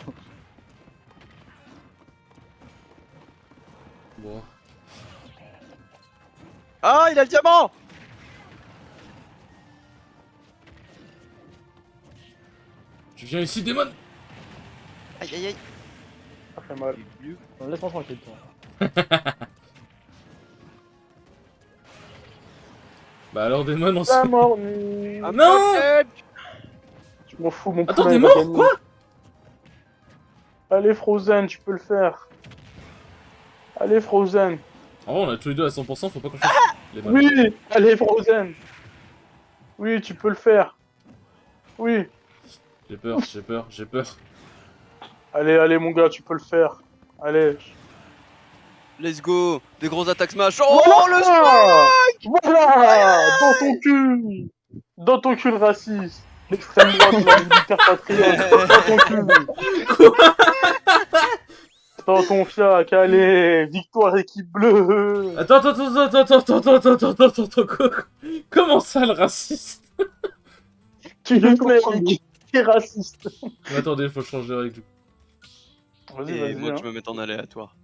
Bon. Ah, il a le diamant. Je viens ici, démon! Aïe, aïe, aïe. Ça fait mal. Non, laisse-moi tranquille, toi. Bah alors, démon, on La se... mort. I'm Non. not dead. Je m'en fous, mon Attends, poulain, t'es il va mort? gagner. Quoi? Allez, Frozen, tu peux le faire. Allez, Frozen. En vrai, on a tous les deux à 100%, faut pas qu'on fasse les malins. Oui, allez, Frozen. Oui, tu peux le faire. Oui. J'ai peur, j'ai peur, j'ai peur. Allez, allez, mon gars, tu peux le faire. Allez. Let's go. Des grosses attaques smash. Oh, le Voilà dans ton cul. Dans ton cul, le raciste. L'extrême droite, la militaire patriote. Dans ton cul. Dans ton fiac, allez. Victoire équipe bleue. Attends. Comment ça, le raciste? Tu le connais, qui est raciste. Mais attendez, faut changer de règle. Vas-y, Et vas-y. moi, Hein. je me mets en aléatoire.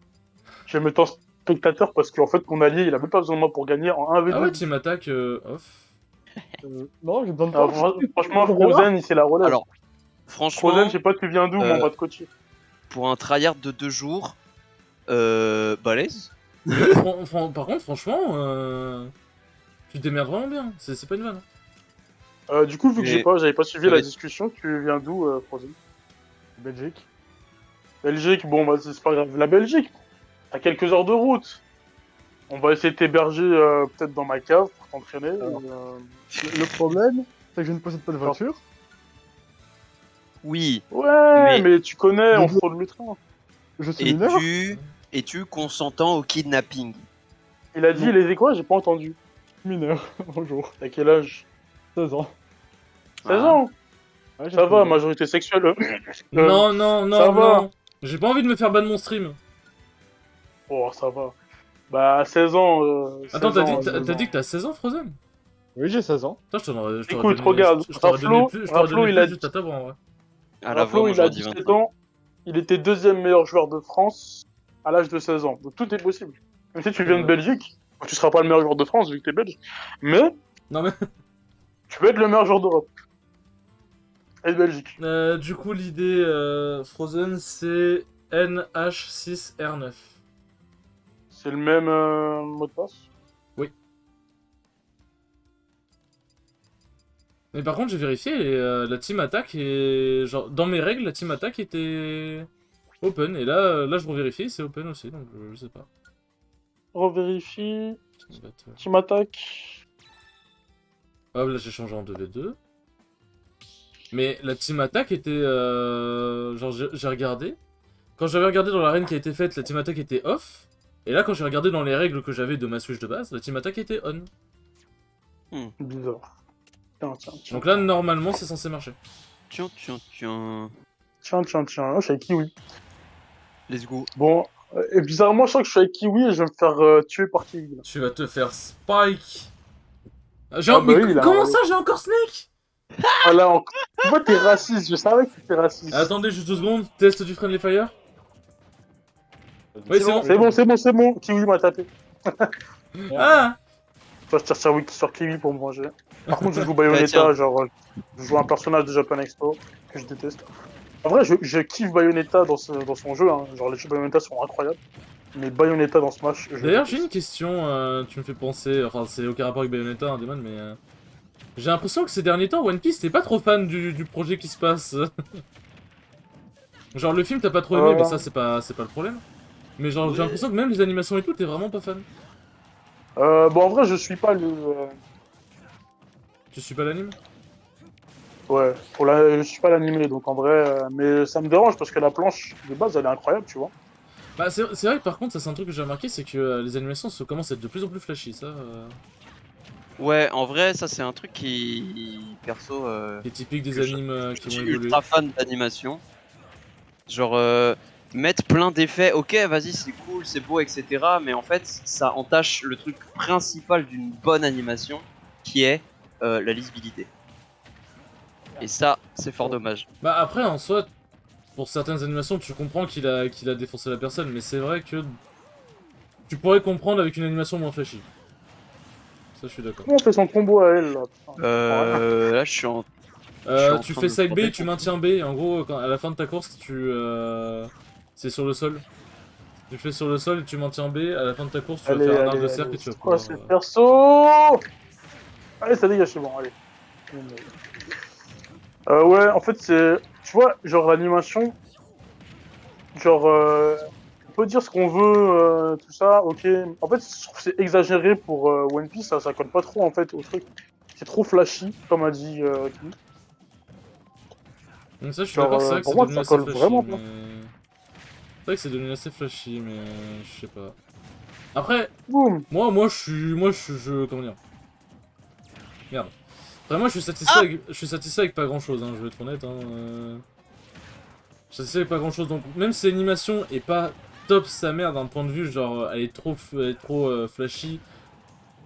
Je vais me mettre en spectateur parce qu'en fait, mon allié, il a même pas besoin de moi pour gagner en 1v2. Ah ouais, team attaque off. Non, j'ai besoin de Alors, toi. franchement, Frozen, il c'est la relève. Alors, franchement, Frozen, je sais pas tu viens d'où, mais on va te coacher. pour un tryhard de 2 jours, balèze. Par contre, franchement, tu te démerdes vraiment bien. C'est pas une vanne. Du coup, vu que Mais- j'avais pas suivi ça va la être- discussion, tu viens d'où, Frozen? Belgique. Belgique, bon, bah, c'est pas grave. La Belgique, t'as quelques heures de route. On va essayer de t'héberger peut-être dans ma cave pour t'entraîner. Alors. Le problème, c'est que je ne possède pas de voiture. Oui. Ouais, mais tu connais, on Je- fraude le train. Je suis mineur. Es-tu consentant au kidnapping? Il a dit, Non. les écoles, j'ai pas entendu. Mineur. Bonjour. T'as quel âge? 16 ans. 16 ans. Ouais, j'ai Ça 16 va, ans. majorité sexuelle. Non, ça va. non. J'ai pas envie de me faire ban de mon stream. Oh, ça va. Bah, 16 ans. Attends, 16 t'as ans, dit, 16 ans. que t'as 16 ans, Frozen? Oui, j'ai 16 ans. Putain, je t'aurais Écoute, donné, regarde, je t'aurais donné Raflo- plus, je t'aurais Raflo, donné il plus a juste à ta voix, en vrai. À la Raflo, voix, moi, il a j'aurais dit 17 20. ans. Il était deuxième meilleur joueur de France à l'âge de 16 ans. Donc tout est possible. Même si tu viens de Ouais. Belgique, tu seras pas le meilleur joueur de France vu que t'es belge. Mais Non, mais tu peux être le meilleur joueur d'Europe. Et de Belgique. du coup, l'idée Frozen, c'est NH6R9. C'est le même mot de passe. Mais par contre, j'ai vérifié et la team attack est. Genre, dans mes règles, la team attack était open. Et là je revérifie, c'est open aussi, donc je sais pas. Revérifie. Ça va être- Team attaque. Hop, là j'ai changé en 2v2. Mais la team attack était. Genre, j'ai regardé. Quand j'avais regardé dans l'arène qui a été faite, la team attack était off. Et là, quand j'ai regardé dans les règles que j'avais de ma Switch de base, la team attack était on. Bizarre. Tiens. Donc là, normalement, c'est censé marcher. Tiens. Tiens. Je suis avec Kiwi. Let's go. Bon. Et bizarrement, je sens que je suis avec Kiwi et je vais me faire tuer par Kiwi. Là. Tu vas te faire spike. Ah Mais bah oui, là, comment ouais. ça, j'ai encore Snake? Ah là, tu vois, t'es raciste. Je savais que t'étais raciste. Attendez juste 2 secondes, test du Friendly Fire. Oui, C'est bon. Kiwi m'a tapé. Ah! Toi, je tire sur Kiwi pour me venger. Par contre, je joue Bayonetta, tiens. genre, je joue un personnage de Japan Expo que je déteste. En vrai, je kiffe Bayonetta dans son jeu, hein. Genre les jeux Bayonetta sont incroyables. Mais Bayonetta dans Smash, je D'ailleurs, j'ai déteste. une question, tu me fais penser, enfin, c'est aucun rapport avec Bayonetta, hein, Demon, mais. J'ai l'impression que ces derniers temps, One Piece, t'es pas trop fan du projet qui se passe. Genre, le film, t'as pas trop aimé, mais ça, c'est pas le problème. Mais genre, j'ai l'impression que même les animations et tout, t'es vraiment pas fan. Bon, en vrai, je suis pas le. Tu suis pas l'anime? Ouais, je suis pas l'animé, donc en vrai. Mais ça me dérange parce que la planche de base, elle est incroyable, tu vois. Bah, c'est vrai que par contre, ça, c'est un truc que j'ai remarqué, c'est que les animations commencent à être de plus en plus flashy, ça. Ouais, en vrai, ça c'est un truc qui, perso, C'est typique des que je- animes je qui suis vont évoluer. ultra fan d'animation. Genre, mettre plein d'effets, ok, vas-y, c'est cool, c'est beau, etc. Mais en fait, ça entache le truc principal d'une bonne animation, qui est la lisibilité. Et ça, c'est fort dommage. Bah après, en soi, pour certaines animations, tu comprends qu'il a défoncé la personne, mais c'est vrai que tu pourrais comprendre avec une animation moins flashy. Ça, je suis d'accord. Comment on fait son combo à elle, là putain. Là, je suis en... je suis en Tu train fais de side B, tenter. tu maintiens B, et en gros, à la fin de ta course, c'est sur le sol. Tu fais sur le sol et tu maintiens B, à la fin de ta course, tu vas faire un arc de cercle et tu vas C'est quoi pouvoir... ce perso? Allez, ça dégage, c'est bon, allez. Ouais, en fait, c'est. Tu vois, genre l'animation. Genre. On peut dire ce qu'on veut, tout ça, ok. En fait, je trouve que c'est exagéré pour One Piece, ça colle pas trop en fait au truc. C'est trop flashy, comme a dit Kimi. Donc ça, je suis Genre, d'accord, c'est vrai que pour c'est moi, devenu ça assez colle flashy, vraiment mais... pas. C'est vrai que c'est devenu assez flashy, mais je sais pas. Après, Boum. comment dire. Merde. Après, moi, je suis satisfait avec pas grand-chose, hein, je vais être honnête, hein. Je suis satisfait avec pas grand-chose, donc même si l'animation est pas top sa mère d'un point de vue, genre, elle est trop flashy,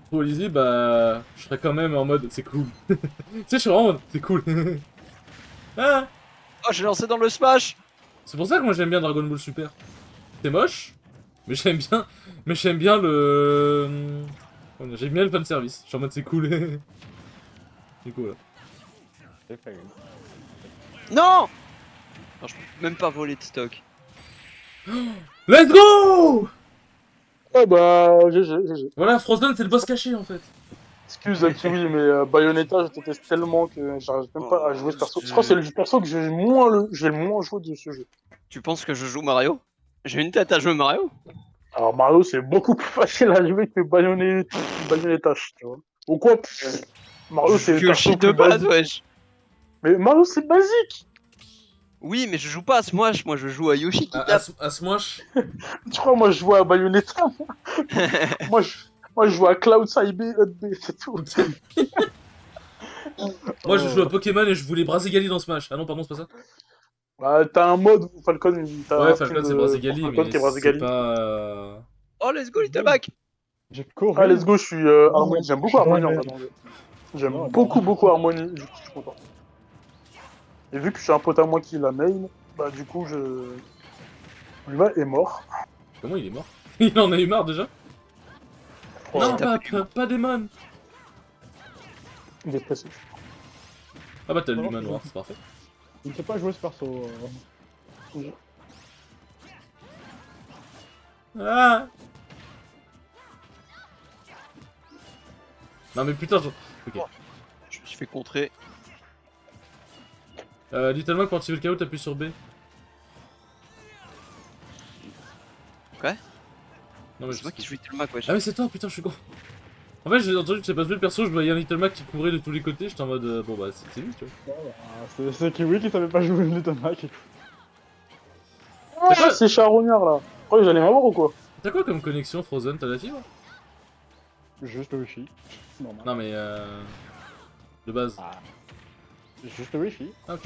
trop lisible, bah, je serais quand même en mode, c'est cool. Tu sais, je suis vraiment en mode, c'est cool. Ah, Oh, j'ai lancé dans le smash. c'est pour ça que moi j'aime bien Dragon Ball Super. C'est moche, mais j'aime bien le... J'aime bien le fanservice. Je suis en mode c'est cool. C'est cool. C'est fait. Non. Non, je peux même pas voler de stock. Let's go! Ah bah, GG. Voilà, Frozen c'est le boss caché en fait. Excuse Kiwi, mais Bayonetta, je déteste tellement que j'arrive même pas à jouer ce perso. Je crois que c'est le perso que j'ai le moins joué de ce jeu. Tu penses que je joue Mario? J'ai une tête à jouer Mario? Alors Mario, c'est beaucoup plus facile à jouer que Bayonetta, tu vois. Ou quoi Mario, c'est le perso Yoshi le de plus base, basique. wesh. Mais Mario, c'est basique. Oui, mais je joue pas à Smash, moi je joue à Yoshi qui À tape. Smash. Tu crois, moi, je jouais à Bayonetta. Moi, je joue à Cloud Cyber B, c'est tout. Moi je joue à Pokémon et je voulais Brazigali dans Smash. Ah non, pardon, c'est pas ça. Bah, t'as un mode où Falcon, t'as Ouais, un skin Falcon c'est de Brazigali, Falcon mais qui est c'est Brazigali. pas... Oh, let's go, Little Mac. J'ai couru. Ah, let's go, je suis Harmony. J'aime beaucoup Harmony en fait. J'aime Non, beaucoup Harmony, du coup, je suis content. Et vu que je suis un pote à moi qui la main, bah, du coup, Luma est mort. Comment il est mort? Il en a eu marre déjà? Voilà. Non, pas Demon. Il est précis. Ah bah t'as le Non, Luma c'est noir, bon. c'est parfait. Je ne sais pas jouer ce perso. Ah. Non mais putain, ok. Je me suis fait contrer. Little Mac, pour activer le chaos, t'appuies sur B. Quoi? Non mais C'est je moi sais qui joue Little Mac, wesh. Ah mais c'est toi, putain, je suis con. En fait, j'ai entendu que j'ai pas joué le perso, je voyais un Little Mac qui courait de tous les côtés, j'étais en mode bon bah c'est lui, tu vois. C'est Kiwi qui savait pas jouer Little Mac. Ah, c'est charognard là. Oh, vous allez m'avoir ou quoi? T'as quoi comme connexion Frozen? T'as la fibre? Juste le Wi-Fi. C'est normal. Non mais de base. Ah. Juste le Wi-Fi. Ah ok.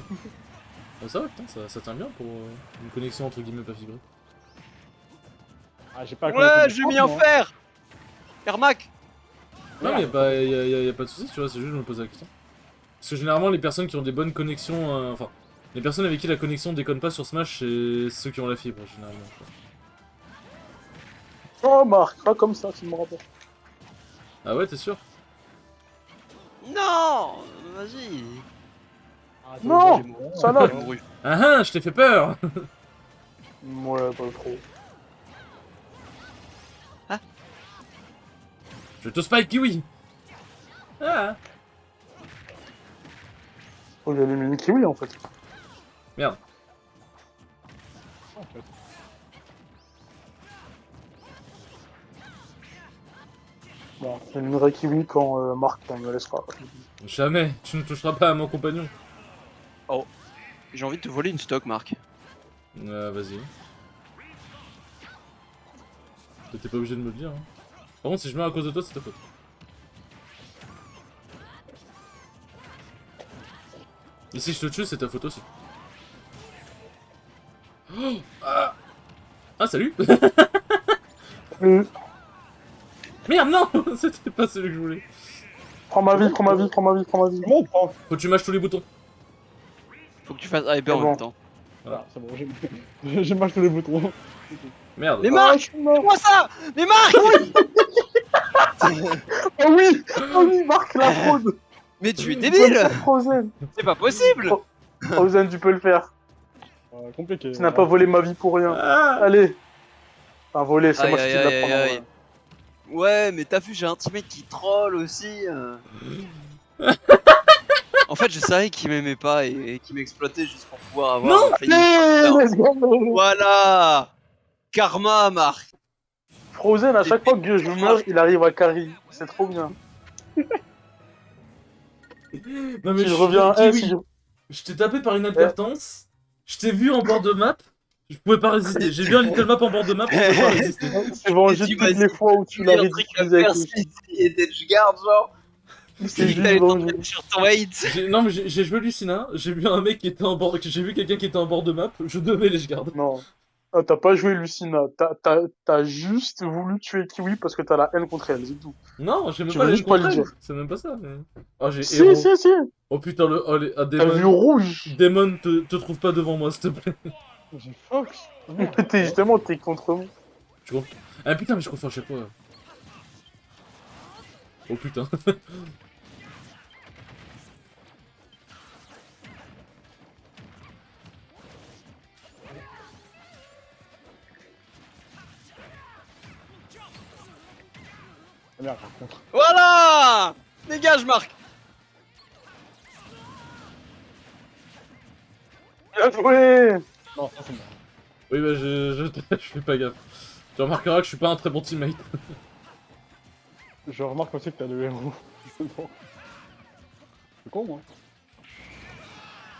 Ça va putain, ça tient bien pour une connexion entre guillemets pas fibrée. Ah, j'ai pas la Ouais, connexion j'ai de mis France, en moi. fer. Ermac. Non mais y a pas de soucis, tu vois, c'est juste je me posais la question. Parce que généralement les personnes qui ont des bonnes connexions, enfin, les personnes avec qui la connexion déconne pas sur Smash, c'est ceux qui ont la fibre généralement. Tu vois. Oh, Marc, pas comme ça, tu me rappelles. Ah ouais, t'es sûr? Non. Vas-y. Ah, Non, j'ai mouru. ça là. J'ai mouru. Ah ah, je t'ai fait peur. Ouais, pas trop. Je te spike kiwi. Ah. Oh, j'ai allumé une kiwi en fait. Merde. En fait. Bon, j'allumerai kiwi quand Marc me laissera. Jamais, tu ne toucheras pas à mon compagnon. J'ai envie de te voler une stock, Marc. Vas-y. T'es pas obligé de me le dire. Hein. Par contre, si je meurs à cause de toi, c'est ta faute. Et si je te tue, c'est ta faute aussi. Oh ah. Ah, salut. Merde, non. C'était pas celui que je voulais. Prends ma vie, prends ma vie, prends ma vie, prends ma vie. Comment on prend? Faut que tu mâches tous les boutons. Faut que tu fasses hyper C'est en bon. même temps. Voilà, c'est bon, j'ai marqué tous les boutons. Merde. Mais Ah, Marc, je suis mort. fais-moi ça. Mais Marc. Oh oui, Marc, la fraude. Mais tu es débile. Frozen. C'est pas possible. Frozen, tu peux le faire. Compliqué. Tu n'as pas volé ma vie pour rien. Ah. Allez. Enfin, volé, c'est Aïe, moi qui aïe, te la aïe, prends. aïe, aïe. Ouais, mais t'as vu, j'ai un teammate qui troll aussi. En fait, je savais qu'il m'aimait pas et qu'il m'exploitait juste pour pouvoir avoir. Non. un fame. Allez, let's go. Voilà. Karma, Marc. Frozen, à chaque fois que je meurs, il arrive à carry. C'est trop bien. Non mais Si je reviens, kiwi. si je... Je t'ai tapé par inadvertance. Je t'ai vu en bord de map. Je pouvais pas résister. J'ai vu un little map en bord de map, je pouvais pas résister. C'est vengé Tu toutes m'as les dit, fois où tu l'as ridiculisé avec lui. et d'Edgeguard, genre. C'est J'ai juste dit que vengé. t'allais sur ton hate. Non mais j'ai joué Lucina, j'ai vu un mec qui était en bord, j'ai vu quelqu'un qui était en bord de map, je devais les garde. Non. Ah, t'as pas joué Lucina. T'as juste voulu tuer Kiwi parce que t'as la haine contre elle, c'est tout. Non, j'ai même Tu pas veux les juste pas contre le elle, dire. c'est même pas ça. Mais... Oh j'ai Si, héros. si, si. Oh putain ah, T'as vu Damon. rouge. Damon, te trouve pas devant moi s'il te plaît. J'ai Fox. Justement, t'es contre moi. Tu comprends? Ah putain mais je confonds à chaque fois. Oh putain. Ah merde, par contre. Voilà! Dégage, Marc! Bien joué. Non, ça c'est bon. Oui bah je fais pas gaffe. Tu remarqueras que je suis pas un très bon teammate. Je remarque aussi que t'as le héros. C'est con, moi.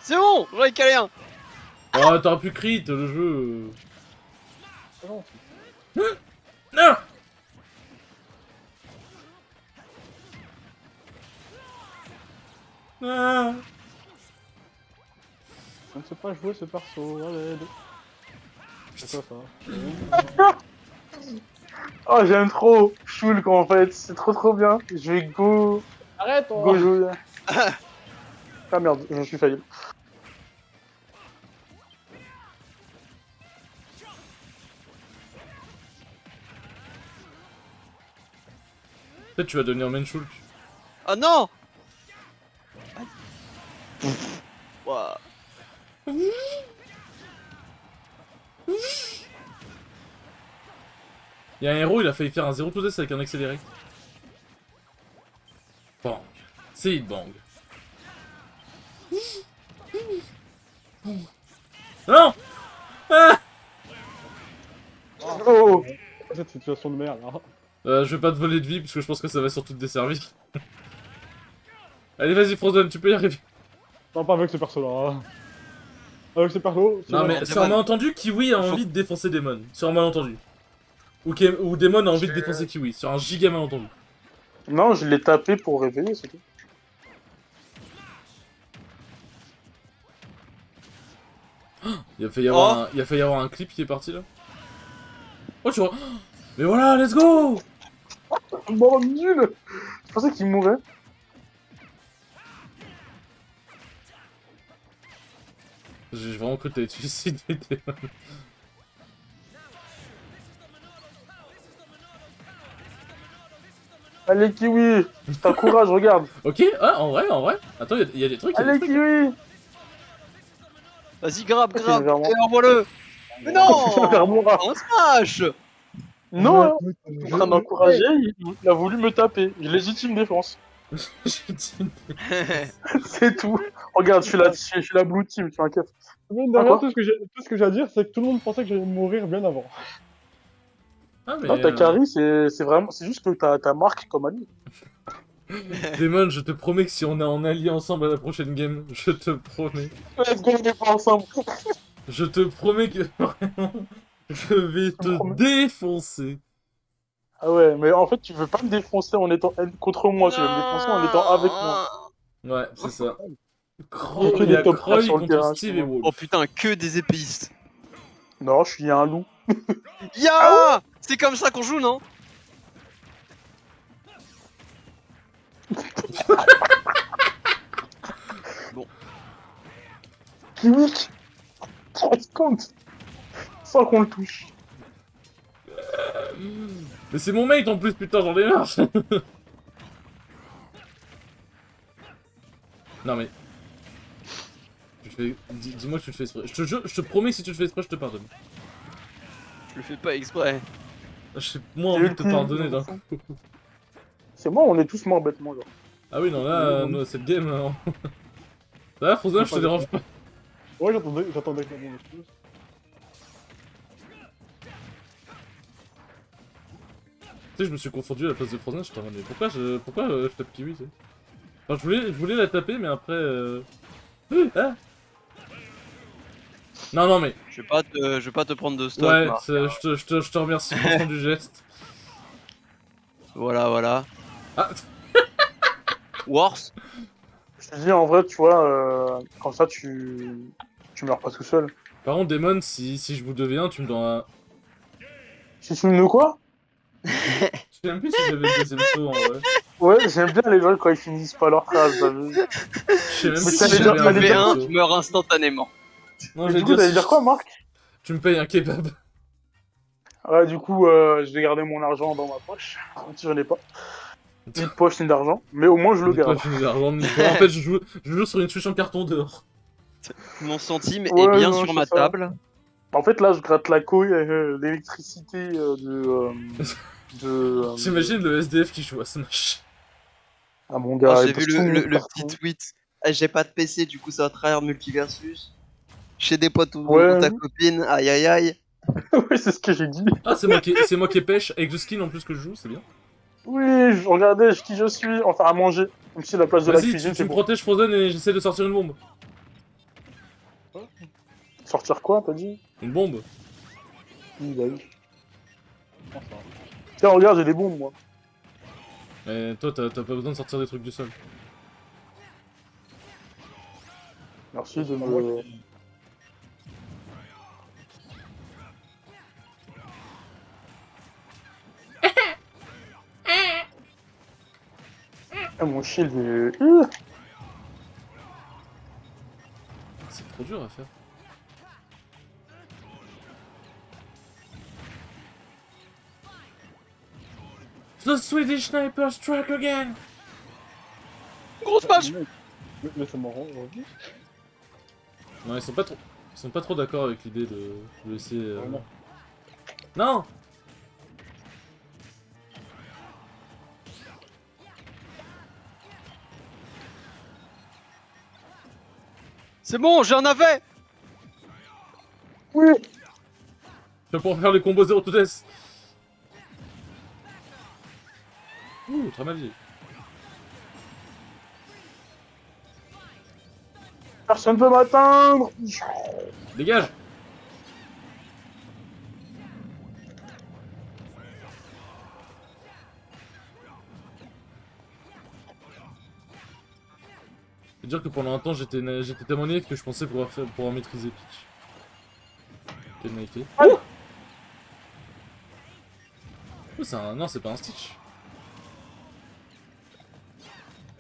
C'est bon, j'en ai calé un. Oh t'aurais pu crit le jeu. C'est bon. Non. Ah. Je ne sais pas jouer ce perso, allez. C'est quoi ça? Oh, j'aime trop Shulk en fait. C'est trop bien. Je vais go Arrête, toi. go jouer. Ah merde, je suis failli. Peut-être tu vas devenir main Shulk. Oh non! Ouah. Il y a un héros, il a failli faire un 0 to death avec un accéléré. Bang. C'est hit bang. Non. Ah. Oh, Cette situation de merde, là. Je vais pas te voler de vie parce que je pense que ça va surtout te desservir. Allez vas-y Frozen, tu peux y arriver. Non, pas avec ce perso-là. Avec ce perso, c'est Non bon. mais sur un malentendu, Kiwi a envie de défoncer Demon. Sur un malentendu. Ou Demon a envie de défoncer Kiwi. Sur un giga malentendu. non, je l'ai tapé pour réveiller, c'est tout. Il a failli y avoir un clip qui est parti là. Oh tu vois. Mais voilà, let's go. Bon, nul. Je pensais qu'il mourait. J'ai vraiment cru que t'allais te suicider Demon. Allez, Kiwi. T'as courage, regarde. Ok, ah en vrai. Attends, il y a des trucs. il y a des Allez, trucs. Kiwi. Vas-y, grabe, C'est grabe, vraiment- et envoie-le! Mais non! Vers moi. On smash! Non, en train d'encourager, il a voulu me taper. Légitime défense. J'ai dit- C'est tout. Regarde, je suis la blue team, tu m'inquiètes. Mais Ah, derrière, quoi tout ce que j'ai à dire, c'est que tout le monde pensait que j'allais mourir bien avant. Ah mais. Non, ta carry, c'est vraiment. C'est juste que t'as Marc comme ami. Demon, je te promets que si on est en allié ensemble à la prochaine game, je te promets. Let's go, on est pas ensemble. Je te promets que vraiment, je vais te promets. défoncer. Ah ouais, mais en fait, tu veux pas me défoncer en étant contre moi, tu veux me défoncer en étant avec moi. Ouais, c'est ça. Il y a Il y a top Croy sur le contre terrain, Steve je et vois. Wolf. Oh putain, que des épéistes. Non, je suis un loup. Ya! C'est comme ça qu'on joue, non? Kiwi. 30 secondes. Sans qu'on le touche. Mais c'est mon mate en plus, putain, j'en ai marre. Non mais. Dis-moi que tu le fais exprès. Je te promets que si tu le fais exprès, je te pardonne. Je le fais pas exprès. J'ai moins envie de te pardonner d'un coup. C'est moi, on est tous morts bêtement, genre. Ah oui, non, là, cette game. Là, Frozen, je te dérange pas. Ouais, j'attendais que mon excuse. Tu sais, je me suis confondu à la place de Frozen, je t'en mais pourquoi je tape Kiwi, tu sais. Enfin, je voulais la taper, mais après. Hein? Non, non, mais... Je vais pas te prendre de stock, Ouais, Marc. je te remercie franchement du geste. Voilà, voilà. Ah, Worse. Je te dis, en vrai, tu vois, comme ça, tu meurs pas tout seul. par contre, Damon, si je vous deviens, tu me donnes un... Si tu me quoi? Je sais même plus si j'avais le deuxième saut en vrai. Ouais, j'aime bien les gens quand ils finissent pas leur phrase, t'as vu? Je sais même Mais plus t'allais si Si dire- j'avais je un t'allais te fais dire deuxième un, saut. tu meurs instantanément. Non, Mais j'allais du coup, t'allais si dire quoi, Marc? tu me payes un kebab. Ouais, du coup, je vais garder mon argent dans ma poche, même si j'en ai pas. Ni de poche, ni d'argent, mais au moins je le Ni toi, garde. ni d'argent, ni toi. En fait, je joue sur une solution carton dehors. Mon centime est Ouais, bien non, sur c'est ma ça. table. En fait, là, je gratte la couille, l'électricité J'imagine le SDF qui joue à Smash. Ah, mon Oh, gars, j'ai il vu passe tout le monde le partout. petit tweet. Ah, j'ai pas de PC, du coup ça va trahir Multiversus. Chez des potes ou Ouais. ta copine, aïe aïe aïe. Oui, c'est ce que j'ai dit. Ah, c'est moi qui pêche avec le skin en plus que je joue, c'est bien. Oui, regardez qui je suis, enfin à manger. Même si la place de la Vas-y, cuisine, tu c'est me bon. protèges Frozen et j'essaie de sortir une bombe. Sortir quoi, t'as dit? Une bombe? Oui, bah oui. Tiens, regarde, j'ai des bombes, moi. Mais toi, t'as pas besoin de sortir des trucs du sol. Merci de me... Ah, mon shield est... C'est trop dur à faire. The Swedish sniper struck again! Grosse match. Mais ça m'en rend envie. Non, ils sont pas trop d'accord avec l'idée de laisser... Vraiment. Non! C'est bon, j'en avais. Oui. Je vais pouvoir faire les combos 0 to death. Ouh, très mal dit. Personne peut m'atteindre. Dégage! Je veux dire que pendant un temps j'étais tellement naïf que je pensais pouvoir maîtriser Peach. Quelle naïveté. Aïe. Oh, non, c'est pas un Stitch.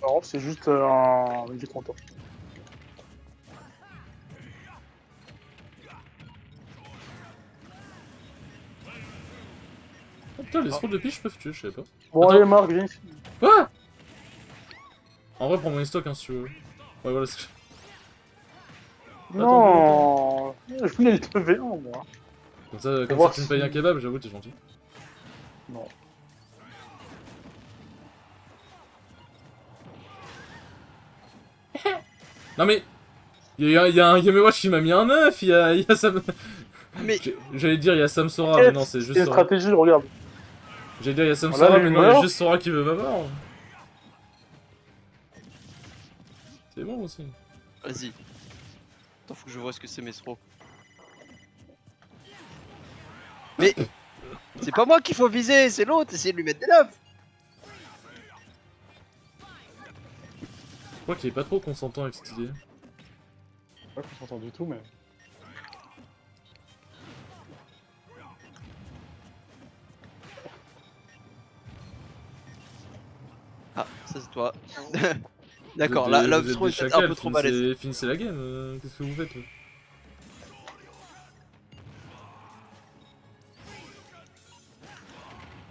Non, c'est juste un... Il est content. Oh, putain, les scrolls de Peach peuvent tuer, je savais pas. Bon, Attends. allez, Marc, viens ici. Quoi? En vrai, prends mon stock hein, si tu veux. Ouais, voilà. Non. Je voulais le TV1, moi. Comme ça, voir tu me si- payes un kebab, j'avoue, t'es gentil. Non. Non mais, il y a un Game Watch qui m'a mis un œuf, il y a Sam... Mais J'allais dire il y a Sam Sora, mais non, c'est juste une Sora. stratégie, regarde. J'allais dire il y a Sam Voilà, Sora, les mais non, il y a lumières. juste Sora qui veut m'avoir. C'est bon aussi. vas-y. Attends, faut que je vois ce que c'est mes throws. Mais c'est pas moi qu'il faut viser, c'est l'autre, essayer de lui mettre des love. Je crois qu'il est pas trop consentant avec cette idée. Pas qu'on s'entend du tout, mais. Ah, ça c'est toi. D'accord, là, Vous love êtes throw des est peut-être un chacals, peu trop balèze. finissez la game, qu'est-ce que vous faites là?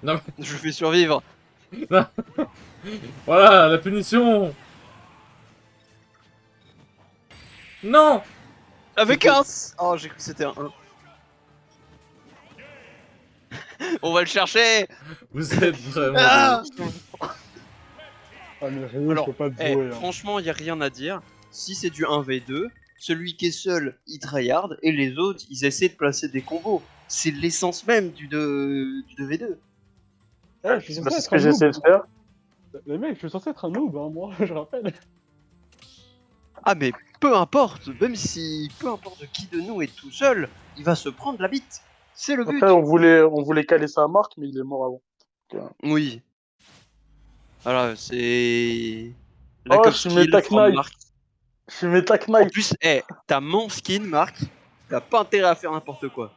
Non mais, Je fais survivre. voilà, la punition. Non. Avec un. Oh, j'ai cru que c'était un 1. On va le chercher. Vous êtes vraiment... Ah Ah, mais Ryo, Alors, je peux pas te Eh, jouer. Hein. franchement, y a rien à dire. Si c'est du 1v2, celui qui est seul, il tryhard, et les autres, ils essaient de placer des combos. C'est l'essence même du 2v2. Ouais, je suis C'est censé ce être que un j'essaie noob. de faire. Les mecs, je suis censé être un noob, hein, moi, je rappelle. Ah mais peu importe, même si peu importe qui de nous est tout seul, il va se prendre la bite. C'est le but. Après, on voulait caler ça à Marc, mais il est mort avant. Oui. Voilà, c'est... Lack Oh, of skill Shimetak from Knight. Mark. Shimetak En Knight. plus, t'as mon skin, Marc. T'as pas intérêt à faire n'importe quoi.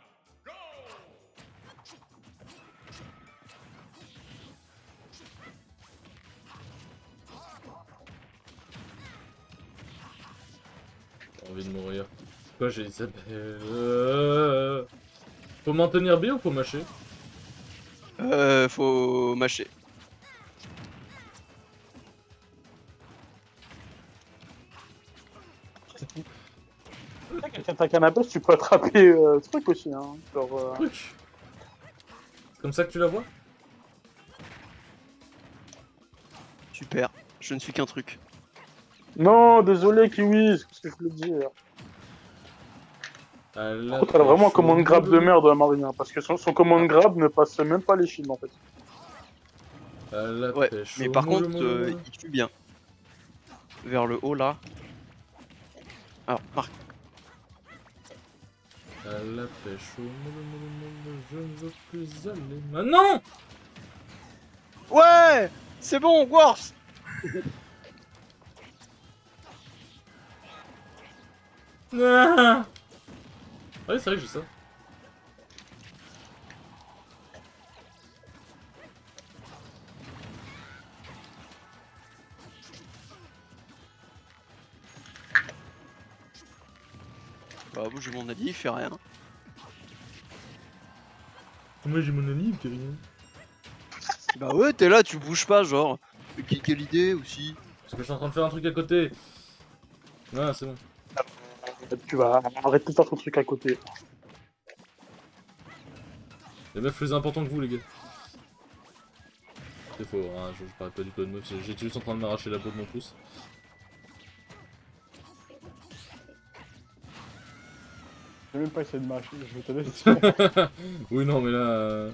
J'ai envie de mourir. Quoi, j'ai dit ça? Faut maintenir B ou faut mâcher? Faut mâcher. Quand t'as canapé, tu peux attraper truc aussi. Hein. Genre, Truc. C'est comme ça que tu la vois? Super. Je ne suis qu'un truc. Non, désolé, Kiwi, c'est ce que je voulais dire. Ah, Par la contre, elle a vraiment un pêche au command grab de moulin. merde, Marine, hein, parce que son command grab ne passe même pas les shields en fait. À la Ouais, pêche mais au par moule, contre, moule, moule. il tue bien. Vers le haut, là. Alors, Marc. À la pêche au moule, moule, moule, je ne veux plus aller maintenant. Ouais. C'est bon, Wars. Ah ouais, c'est vrai que j'ai ça. Bah, j'ai mon allié, il fait rien. Moi j'ai mon ami, qui rien. Bah ouais, t'es là, tu bouges pas, genre. Mais quelle idée aussi. Parce que je suis en train de faire un truc à côté. Ah, c'est bon. Tu vas arrêter de faire ton truc à côté. Les meufs plus importants que vous, les gars. C'est faux, hein, je parle pas du code meuf, j'étais juste en train de m'arracher la peau de mon pouce. J'ai même pas essayé de mâcher, je vais te laisser. Oui, non, mais là.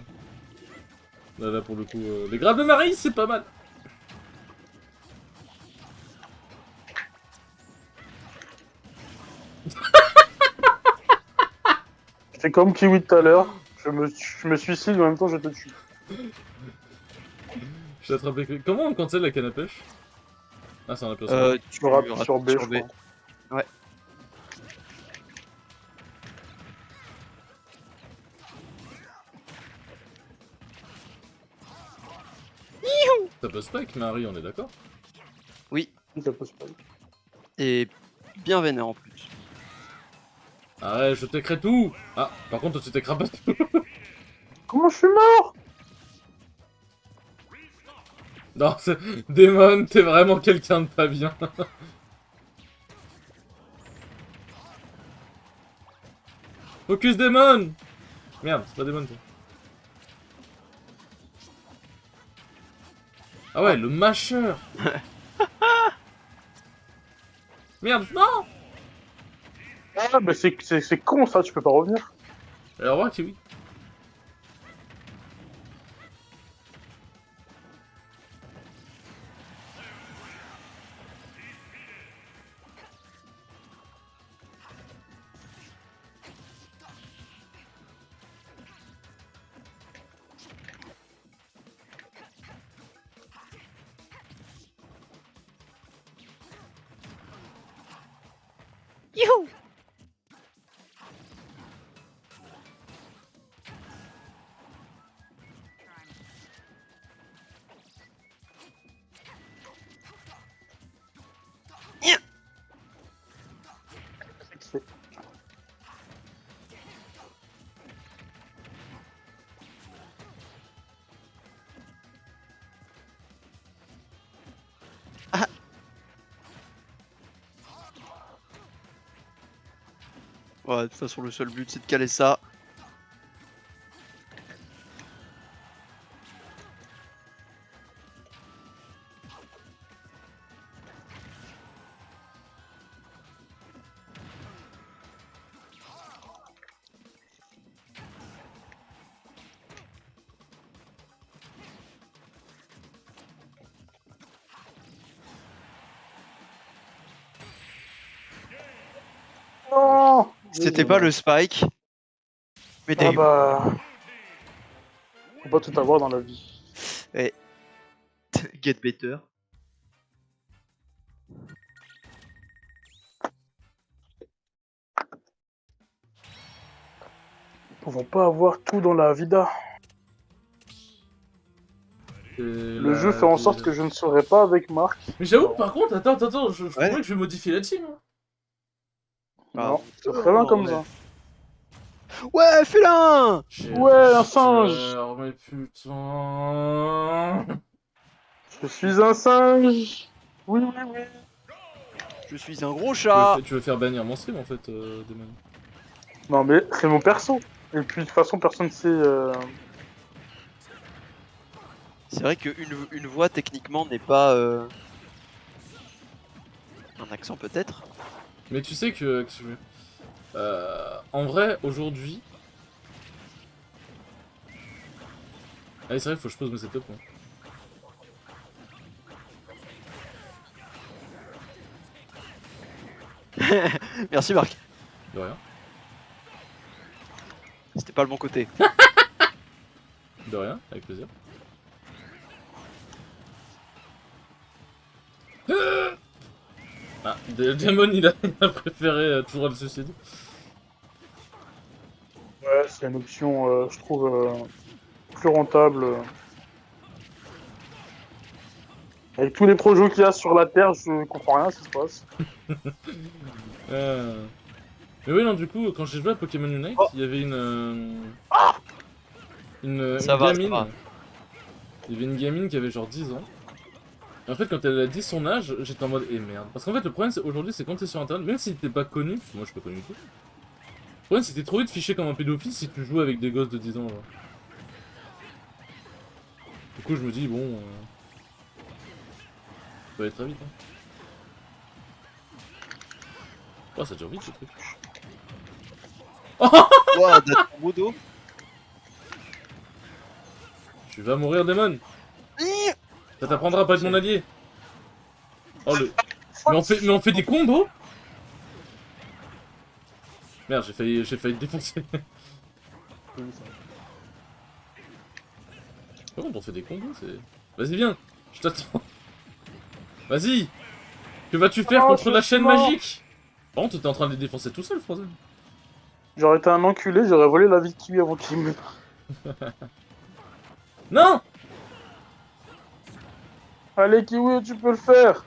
Là, pour le coup. Les grades de Marie, c'est pas mal. C'est comme Kiwi tout à l'heure. Je me suicide, mais en même temps, je te tue. Je t'ai attrapé. Comment on cancelle la canne à pêche? Ah, c'est un aperçu. Tu Tu rappuies rates sur B, je sur B. crois. Ouais. Ça peut spike, Marie, on est d'accord? Oui, Ça pose pas. et bien vénère en plus. Ah ouais, je t'écris tout. Ah, par contre, toi, tu t'écris pas tout. Comment je suis mort? Non, c'est... Démon, t'es vraiment quelqu'un de pas bien. Focus Démon. Merde, c'est pas Démon, toi. Ah ouais, le mâcheur. Merde, non. Ah, mais c'est con ça, tu peux pas revenir. Alors, au revoir, Kiwi. Youhou. Ouais, de toute façon, le seul but, c'est de caler ça. Non. C'était pas le spike. Mais Ah Dave. bah... Faut pas tout avoir dans la vie. Get better. Ils vont pas avoir tout dans la vida. Le jeu fait en sorte que je ne serai pas avec Marc. Mais j'avoue, par contre, attends, je Ouais. crois que je vais modifier la team. Hein. Non, c'est très bien comme ça. Ouais, félin. Ouais, un singe. Mais putain... Je suis un singe. Oui, oui, oui. Je suis un gros chat. Tu veux faire bannir mon stream en fait, Demon. Non mais c'est mon perso. Et puis de toute façon personne sait... C'est vrai qu'une voix techniquement n'est pas un accent peut-être. Mais tu sais que en vrai, aujourd'hui... Ah c'est vrai, faut que je pose mes setups moi. Merci Marc. De rien. C'était pas le bon côté. De rien, avec plaisir. Ah, Demon il a préféré toujours le suicide. Ouais, c'est une option, je trouve, plus rentable. Avec tous les projets qu'il y a sur la Terre, je comprends rien à ce qui se passe. Mais oui, non, du coup, quand j'ai joué à Pokémon Unite, Oh. il y avait une Ça va, gamine. ça va. Il y avait une gamine qui avait genre 10 ans. Et en fait, quand elle a dit son âge, j'étais en mode eh merde. Parce qu'en fait, le problème aujourd'hui, c'est quand t'es sur internet, même si t'es pas connu, parce que moi je suis pas connu du tout. Le problème, c'est que t'es trop vite fiché comme un pédophile si tu joues avec des gosses de 10 ans. Genre. Du coup, je me dis, bon. Ça va aller très vite. Hein. Oh, ça dure vite ce truc. Ouah, d'être en modo. Tu vas mourir, Demon. Ça t'apprendra à pas être mon allié. Oh le. Mais on fait des combos. Merde, j'ai failli te défoncer. Par contre, on fait des combos, c'est. Vas-y, viens, je t'attends. Vas-y. Que vas-tu faire Oh, contre je la suis chaîne mort. magique? Par contre, t'es en train de les défoncer tout seul, Frozen. J'aurais été un enculé, j'aurais volé la vie de Kiwi avant qu'il me... Non. Allez Kiwi, tu peux le faire.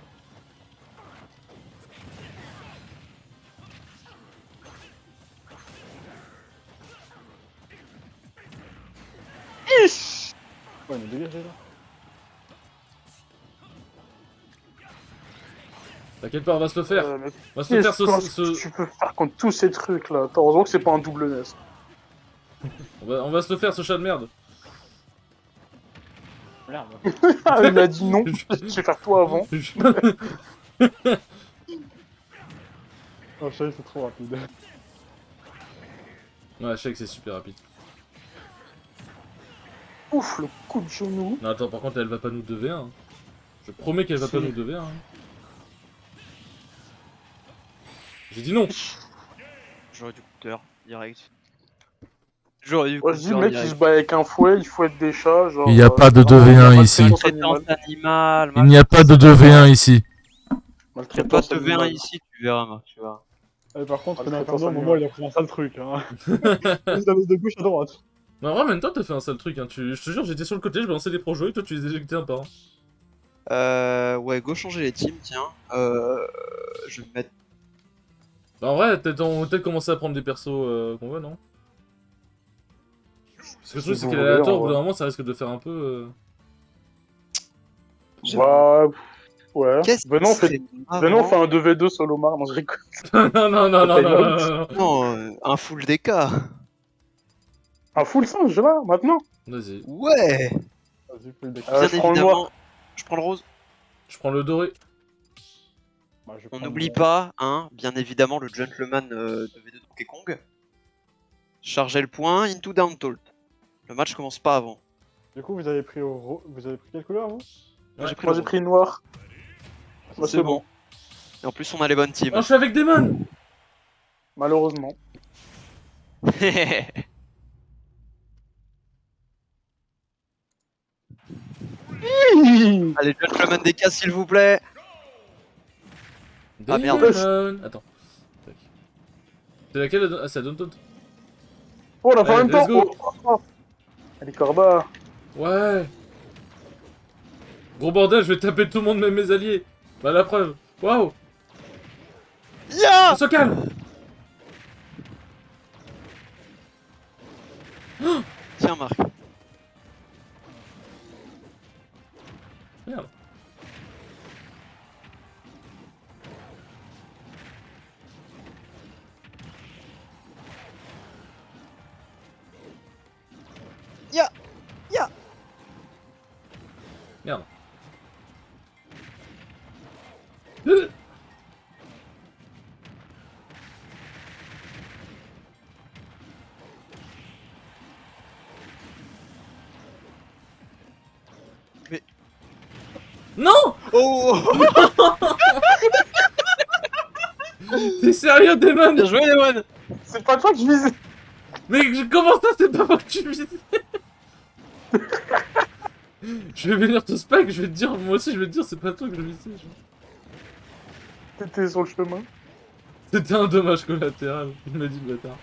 Ish. Ouais, mais dégagez là. T'inquiète pas, on va se le faire. Mais On va se le faire qu'est-ce que tu peux faire contre tous ces trucs là? Attends, heureusement que c'est pas un double NES. On va se le faire, ce chat de merde. Merde. Ah, il m'a dit non, je vais faire toi avant. Oh, je savais, c'est trop rapide. Ouais, je sais que c'est super rapide. Ouf, le coup de genou. Non, attends, par contre, elle va pas nous 2v1. Hein. Je promets qu'elle va Si. pas nous 2v1. Hein. J'ai dit non. J'aurais du coupeur direct. J'aurais du Ouais, je dis, le coupeur mec il direct. se bat avec un fouet, il fouette des chats. Genre, Il n'y a pas de c'est vraiment 2v1 une ici. maltraitance Maltraitance animale. animale. Il n'y a pas de 2v1 ici. Il n'y a pas Maltraitance de V1 animale. ici, tu verras, Marc, tu vois. Par contre, Ah, René très Inferno, au bien. moment il a pris un sale truc. Hein. Il a mis de gauche à droite. Mais en vrai, même toi, t'as fait un sale truc. Hein. Je te jure, j'étais sur le côté, je balançais des projets et toi, tu les éjectais un par un. Ouais, go changer les teams, tiens. Je vais me mettre. Bah, en vrai, peut-être commencer à prendre des persos qu'on veut, non? Parce que le truc, c'est vous qu'elle voulez, est aléatoire, en au bout d'un vrai. moment, ça risque de faire un peu. Bah, ouais. Qu'est-ce Venons, qui fait... serait Venons, on marrant fait un 2v2 solo mar. Non, je rigole. non, non, non, non, non, non, non. Non, un full DK. Un full singe là, maintenant. Vas-y, Ouais. Vas-y, fais le deck. Bien Je prends le évidemment. noir. Je prends le rose. je prends le doré. Bah, je vais On prendre n'oublie le- pas, hein, bien évidemment, le gentleman de V2 Donkey Kong. Charger le point, into down tilt. Le match commence pas avant. Du coup, vous avez pris vous avez pris quelle couleur vous? Moi j'ai pris Moi le j'ai rose. pris noir. Moi C'est bon. Et en plus on a les bonnes teams. Oh, je suis avec Demon. malheureusement. Allez, gentlemen des cas, s'il vous plaît. Ah, merde. Demon. Attends. Tac. C'est laquelle? Ah, c'est la Don't. Oh, on a fait en Allez, même temps. let's go. Oh. Allez, Corba. Ouais. Gros bordel, je vais taper tout le monde, même mes alliés. Bah la preuve. Waouh. Ya On se calme. Tiens, Marc. Merde. Ya Ya Merde. Mais- Non. Oh T'es sérieux, Demon? Bien joué, Lemon. C'est pas toi que je visais. Mais comment ça, c'est pas moi que tu visais? Je vais venir te spike, je vais te dire, moi aussi je vais te dire, c'est pas toi que je visais. T'étais sur le chemin. C'était un dommage collatéral, il m'a dit le bâtard.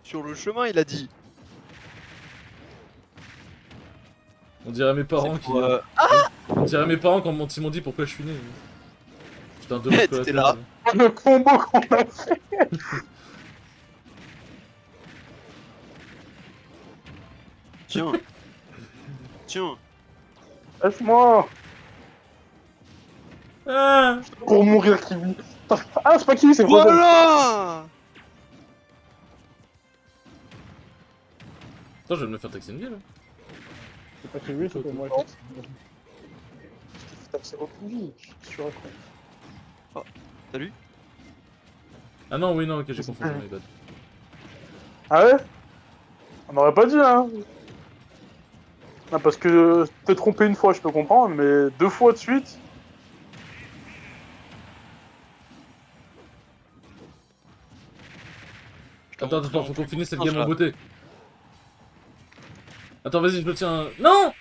Sur le chemin, il a dit. On dirait mes parents C'est qui. pour, On dirait mes parents quand ils m'ont dit pourquoi je suis né. C'était un dommage T'étais collatéral. là. Le combo qu'on a fait. Tiens. Tiens. Laisse-moi. Ah. Pour mourir, Kiwi. Ah, c'est pas Kiwi, c'est Frozen. Voilà. Attends, je vais me faire taxer une ville. C'est pas Kiwi, c'est pour moi. C'est Kiwi. Tu racontes. Salut. Ah non, oui, non, ok, j'ai confondu, my bad. Ah ouais? On aurait pas dit, hein. Non, parce que t'es trompé une fois, je peux comprendre, mais 2 fois de suite. Attends, faut qu'on finisse cette game en beauté. Attends, vas-y, je le tiens. Non.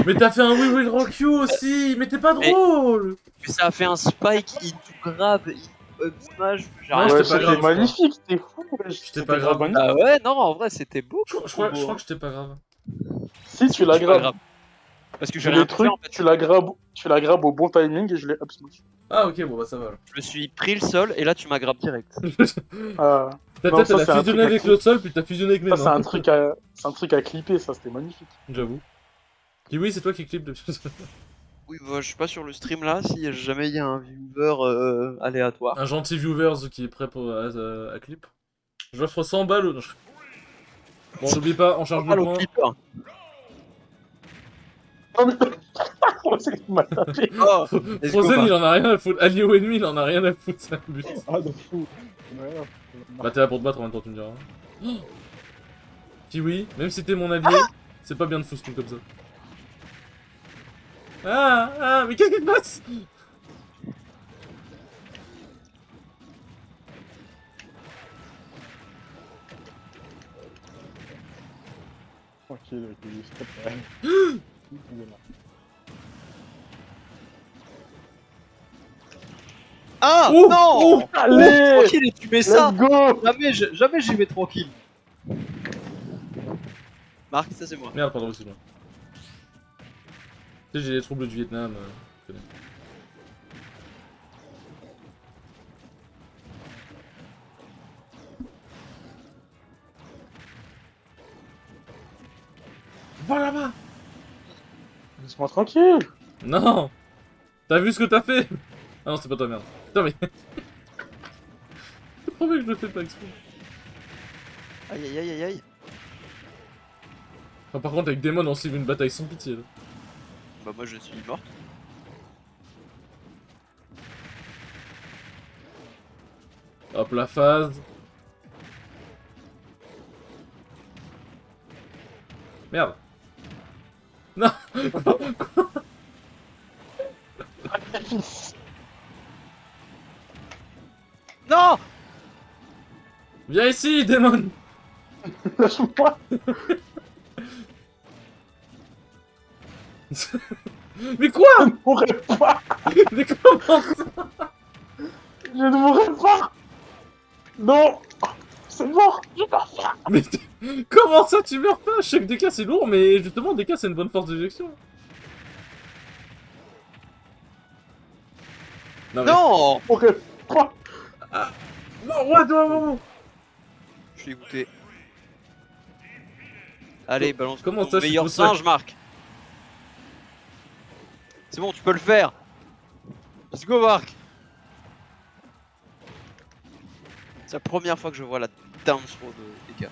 Mais t'as fait un We Will Rock You aussi. Mais t'es pas drôle. Mais ça a fait un spike into grab, into up smash. J'ai Ouais, rien c'était Ouais, pas compris. grave, c'était magnifique, c'était fou. wesh. J'étais pas grave. magnifique. Ah ouais, non, en vrai, c'était beau. Je crois que j'étais pas grave. Si, tu l'as C'est pas grave. grave. Parce que J'ai j'ai le rien truc, fait en fait. tu la grabes au bon timing et je l'ai up smash. Ah, ok, bon, bah ça va. alors. Je me suis pris le sol et là tu m'as grab direct. Ah, Ta Non, tête, ça, elle a c'est un fusionné truc avec à le sol, puis t'as fusionné avec mes ça, c'est mains. un truc à clipper, ça, c'était magnifique. J'avoue. Oui, c'est toi qui clip depuis. Oui, bah, je suis pas sur le stream là, si jamais il y a un viewer aléatoire. Un gentil viewers qui est prêt pour, à clip. Je l'offre 100 balles. Non, bon, n'oublie pas, on charge le Parle au point. clipper. Non, mais... c'est qu'il m'a tapé. Oh, let's go, Frozen, bah. il en a rien à foutre. Allié ou ennemi, il en a rien à foutre, c'est un but. Ah, de fou. Ouais, Bah, t'es là pour te battre en même temps, tu me diras. Oh Kiwi, même si t'es mon allié, c'est pas bien de foutre comme ça. Ah, mais qu'est-ce qui te passe? tranquille, Kiwi, s'il te plaît. Excusez-moi. Ah Oh, non oh, Allez, Tranquille et tu mets ça let's go. Jamais j'y vais tranquille. Marc, ça c'est moi. Merde, pardon, excuse-moi. Tu sais, j'ai les troubles du Vietnam. Je connais. Va là-bas! Laisse-moi tranquille. Non! T'as vu ce que t'as fait? Ah non, c'est pas toi, merde. Putain, mais. Je te promets que je le fais pas exprès. Aïe aïe aïe aïe aïe. Enfin, par contre, avec Demon, on suit une bataille sans pitié. Là. Bah moi je suis mort. Hop, la phase. Merde. Non! Non! Viens ici, démon. Lâche-moi. Mais quoi? Je ne mourrai pas. Mais comment ça? Je ne mourrai pas. Non. C'est mort. Je pars pas. Mais comment ça tu meurs pas? Chaque DK c'est lourd, mais justement DK c'est une bonne force d'éjection. Non mais... Non! Je mourrai pas. Non, ouais, non. Je suis dégoûté. Allez, balance Comment ton ça, je suis meilleur tout seul? singe, Marc. C'est bon, tu peux le faire. Let's go, Marc. C'est la première fois que je vois la down throw de DK.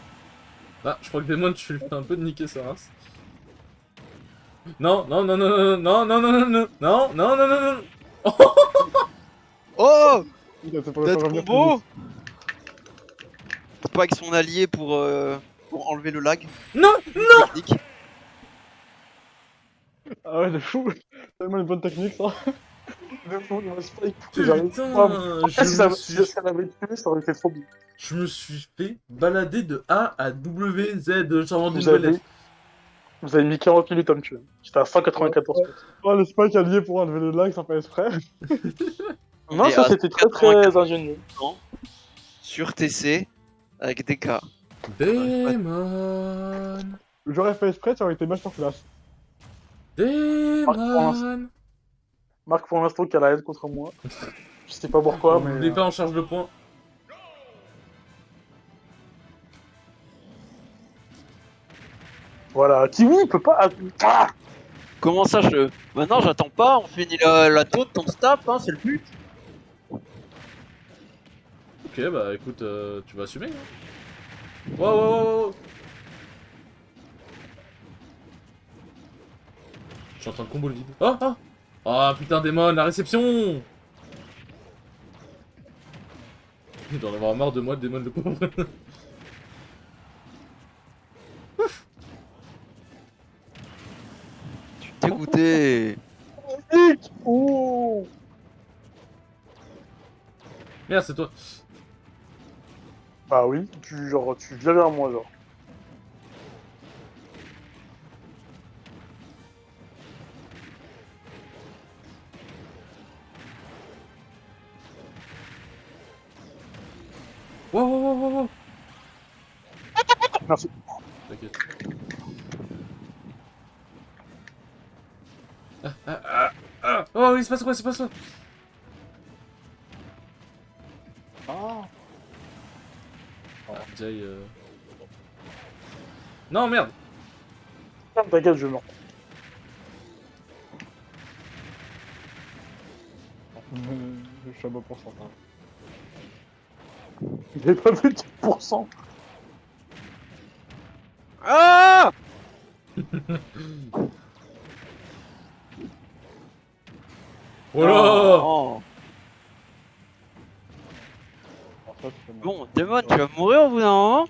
Ah, je crois que Démon, tu lui fais un peu de niquer sa race. Non, non, non, non, non, non, non, non, non, non, non, non, non, non. Oh! Il a fait pas Peut-être revenir combo? Pas avec son allié pour enlever le lag. Non, Technique. plus vite. Ah ouais, de fou. Tellement une bonne technique, ça. De fou, il m'a spike pour que j'arrive putain, pas. Après, si je ça l'avait tué, ça aurait été trop bien. me suis fait balader de A à W, Z, genre Vous double avez, F. vous avez mis 40 minutes à me tuer. J'étais à 194. Oh, le spike allié pour enlever le lag, ça fait exprès. Non, Et ça à c'était très 84. ingénieux. Sur TC avec DK. Démon, J'aurais fait exprès, ça aurait été masterclass. Démon. Marc, pour l'instant, qui a la haine contre moi. Je sais pas pourquoi, mais. N'oublie pas en charge de points. Voilà, Kiwi, il peut pas. Ah Comment ça je. Maintenant j'attends pas, on finit la taunt, on se tape, hein, c'est le but. Ok, bah écoute, tu vas assumer. Hein. Wow, wow, wow, wow. Je suis en train de combo le vide. Oh, oh. Oh putain, Démon, la réception. Il doit en avoir marre de moi, Démon le pauvre. Je suis dégoûté. Oh Merde, c'est toi. Bah oui, tu viens vers moi, genre. Wow, wow, wow, wow, wow. Merci. T'inquiète. Oh oui, il se passe quoi, il se passe quoi? Ah. Jay, Non, merde. T'inquiète, je meurs. Je suis à bon pourcentage. J'ai pas vu 10%. Ah! Oh là. Oh. En fait, c'est bon. Bon, Demon, tu vas mourir au bout d'un moment.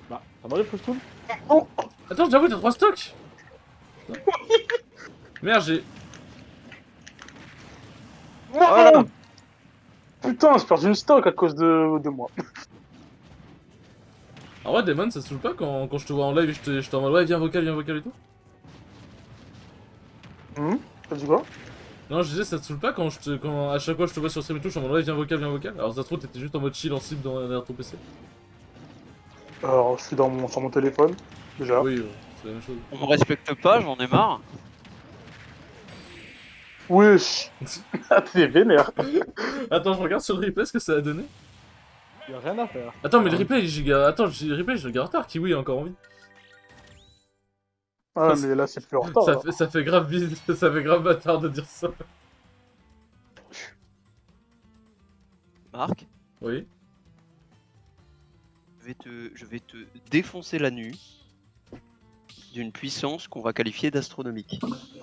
Bah, ça m'arrive plus tout. Attends, j'avoue, t'as 3 stocks. Merde, j'ai... Voilà. Putain, j'ai perdu une stock à cause de moi. En vrai, Damon, ça se saoule pas quand je te vois en live et je t'en mode ouais, viens vocal et tout? T'as dit quoi? Non, je disais, ça te saoule pas quand à chaque fois je te vois sur stream et tout, je suis en mode ouais, viens vocal, viens vocal? Alors, ça se trouve, t'étais juste en mode chill en cible derrière ton PC. Alors, je suis sur mon téléphone, déjà. Oui, c'est la même chose. On me respecte pas, j'en ai marre. Wesh. Ah, t'es vénère. Attends, je regarde sur le replay ce que ça a donné. Y'a rien à faire. Attends, mais le replay, il est giga. Attends, le replay, je le garde en retard. Kiwi est encore en vie. Ah, mais là, c'est plus en retard. là. Ça fait grave ça fait grave bâtard de dire ça. Marc, Oui. je vais te défoncer la nuit d'une puissance qu'on va qualifier d'astronomique.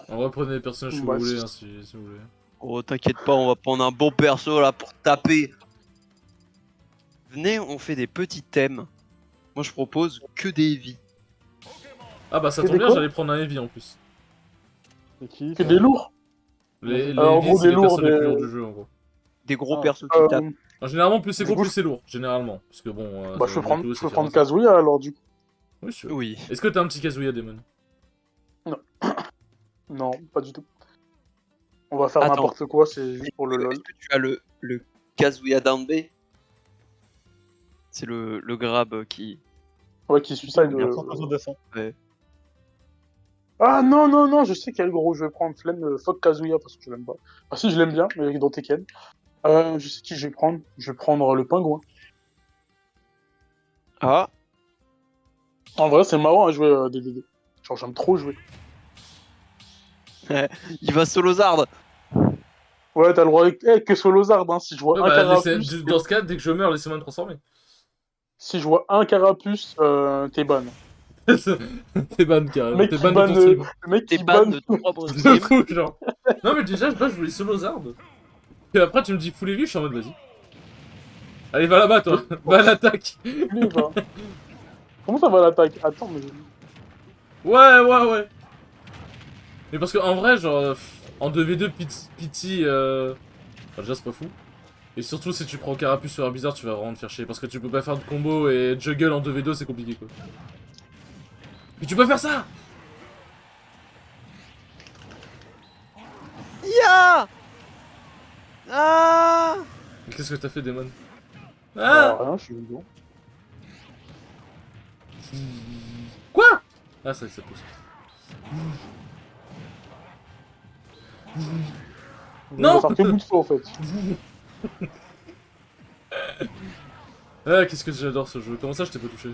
En vrai, prenez les personnages que Bah, vous voulez, si- hein, si vous voulez. Oh, t'inquiète pas, on va prendre un bon perso là pour taper. Venez, on fait des petits thèmes. Moi, je propose que des heavy. Ah bah ça Et tombe des bien, quoi j'allais prendre un heavy en plus. C'est qui C'est des lourds. Les en heavy, gros, c'est des les personnes les lourds, plus des- lourds du jeu en gros. Des gros Ah, persos qui tapent. Généralement, plus c'est Du gros, coup, plus c'est lourd. Généralement. Parce que bon. Bah, je peux prendre Kazuya alors, du coup. Oui, sûr. Oui. Est-ce que t'as un petit Kazuya Demon? Non, pas du tout. On va faire Attends. n'importe quoi, c'est juste pour le LoL. Est-ce que tu as le Kazuya Down B? C'est le grab qui. Ouais, qui suicide. Ouais. Ah non, non, non, je sais quel gros je vais prendre. Flemme, fuck Kazuya parce que je l'aime pas. Ah si, je l'aime bien, mais dans Tekken. Je sais qui je vais prendre. Je vais prendre le pingouin. Ah, En vrai, c'est marrant à jouer DDD. Genre, j'aime trop jouer. il va solo Zard. Ouais, t'as le droit que Solozard, hein. Si je vois Ouais, un bah, carapuce, dans ce cas, dès que je meurs, laissez-moi me transformer. si je vois un carapuce, t'es ban. T'es ban, carrément. Le mec T'es qui ban de banne, ton stream. le mec T'es qui ban banne. de ton propre De stream. fou, genre. Non, mais déjà, je voulais solo Zard. Et après, tu me dis full heavy, je suis en mode vas-y. Allez, va là-bas, toi. Va à l'attaque. Lui, va. Comment ça va l'attaque? Attends, mais. Ouais. Mais parce qu'en vrai, genre, en 2v2, Pity, enfin, déjà, c'est pas fou. Et surtout, si tu prends Carapuce sur un bizarre, tu vas vraiment te faire chier. Parce que tu peux pas faire de combo et juggle en 2v2, c'est compliqué, quoi. Mais tu peux faire ça! Ya Ah Mais qu'est-ce que t'as fait, Demon? Ah, Ah! rien, je suis bon. Quoi? Ah, ça pousse. Je Non. vais faire que bout de feu en fait. Ah, qu'est-ce que j'adore ce jeu. Comment ça, je t'ai pas touché?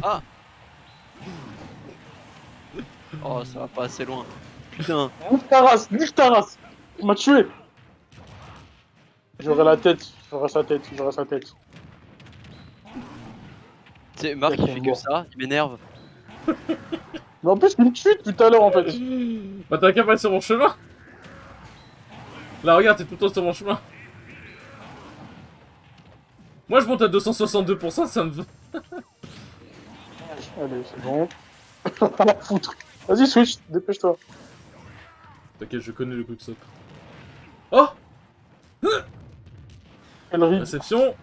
Ah Oh, ça va pas assez loin. Putain. Nique ta race. Tu m'as tué. J'aurai la tête, j'aurai sa tête. Tu sais, Marc, il fait que ça, il m'énerve. Mais en plus, il me tue tout à l'heure en fait. Bah, t'as qu'à pas être sur mon chemin. Là, regarde, t'es tout le temps sur mon chemin. Moi, je monte à 262%, ça me va. Allez, c'est bon. À la foutre. Vas-y, switch, dépêche-toi. T'inquiète, je connais le quicksop. Oh! Elle rit. Réception.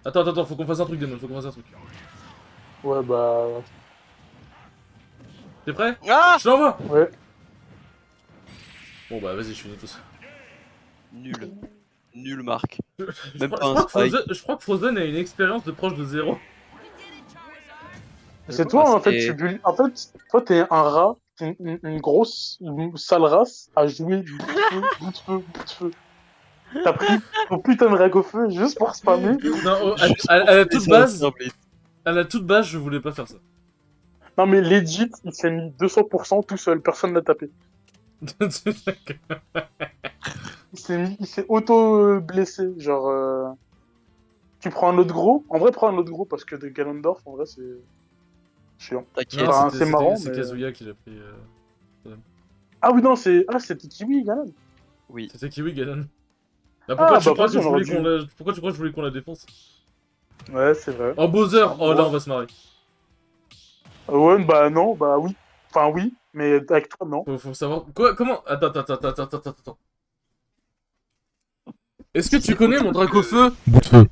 Attends, faut qu'on fasse un truc, Demon, faut qu'on fasse un truc. Ouais, bah. T'es prêt? Ah Je l'envoie! Ouais. Bon, bah, vas-y, je finis tout ça. Nul. Nul, Marc. Je Même crois, pas un strike. je crois que Frozen a une expérience de proche de 0. C'est toi en fait, c'est- En fait, toi t'es un rat, t'es une grosse, une sale race à jouer bout de feu. T'as pris ton putain de rag au feu juste pour spammer. Non, oh, Juste à pour la laisser toute base, un blitz. à la toute base, je voulais pas faire ça. Non mais legit, il s'est mis 200% tout seul, personne l'a tapé. Il s'est auto-blessé, genre... Tu prends un autre gros, en vrai prends un autre gros parce que de Ganondorf, en vrai c'est... chiant. T'inquiète. Enfin, Non, c'est marrant, c'est mais- Kazuya qui l'a pris. Ah oui non, c'est... Ah c'était Kiwi, Ganon. Oui. C'était Kiwi Ganon. Bah, pourquoi Ah, tu bah, crois vas-y, que je on aurait voulais qu'on dû. la... Pourquoi tu crois que je voulais qu'on la défonce? Ouais, c'est vrai. Oh, Bowser! Oh, là, on va se marrer. Ouais, bah non, bah oui. Enfin oui, mais avec toi, non. Faut savoir... Quoi? Comment? Attends. Est-ce que tu connais mon Dracofeu? Bout de feu.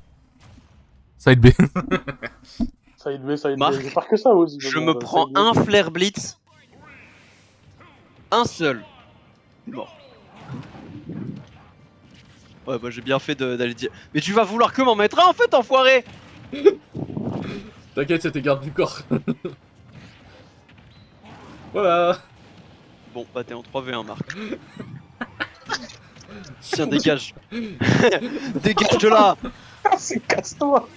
Side B. Side B, side B. Marc, J'ai peur que ça aussi. Je me prends un Flare Blitz. Un seul. Mort. Ouais, bah j'ai bien fait d'aller dire. Mais tu vas vouloir que m'en mettre un en fait, enfoiré! T'inquiète, c'est tes gardes du corps. Voilà. Bon, bah t'es en 3v1, Marc. Tiens, dégage. Dégage de là! C'est casse-toi.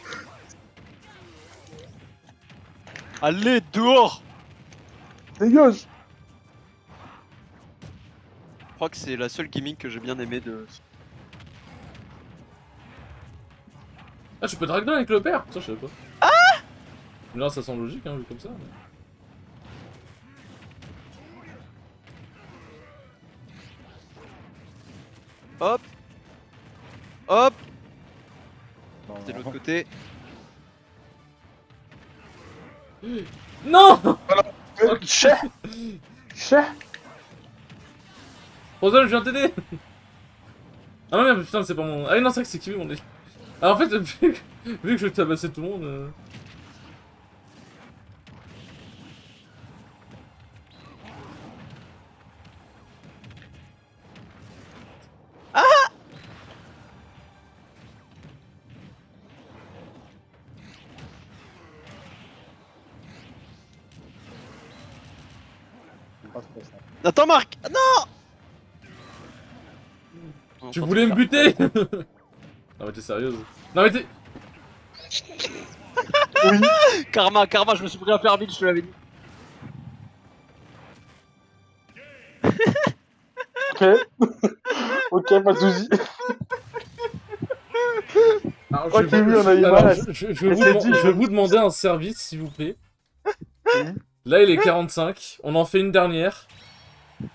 Allez, dehors! Dégage. Je crois que c'est la seule gimmick que j'ai bien aimé de. Ah, tu peux Dragdown avec le père? Ça, je savais pas. Ah! Là, ça semble logique, hein, vu comme ça. Mais... Hop! Hop! C'est de l'autre côté. Non. Chais Chais Frozen, je viens t'aider. Ah non merde, putain, c'est pas mon... Ah oui, non, c'est vrai que c'est Kiwi, mon nez. Ah en fait, vu que je tabassais tout le monde... Pas trop ça. Attends, Marc. Ah, non. Tu voulais me buter. Non mais t'es sérieuse? Non mais t'es... Oui. Karma, je me suis pris un permis, je te l'avais dit. Ok. Ok, pas de soucis. Alors, Oh, Kiwi, on a eu alors, mal. je Mais c'est dit, vais vous demander un service, s'il vous plaît. Oui. Là, il est 45. On en fait une dernière.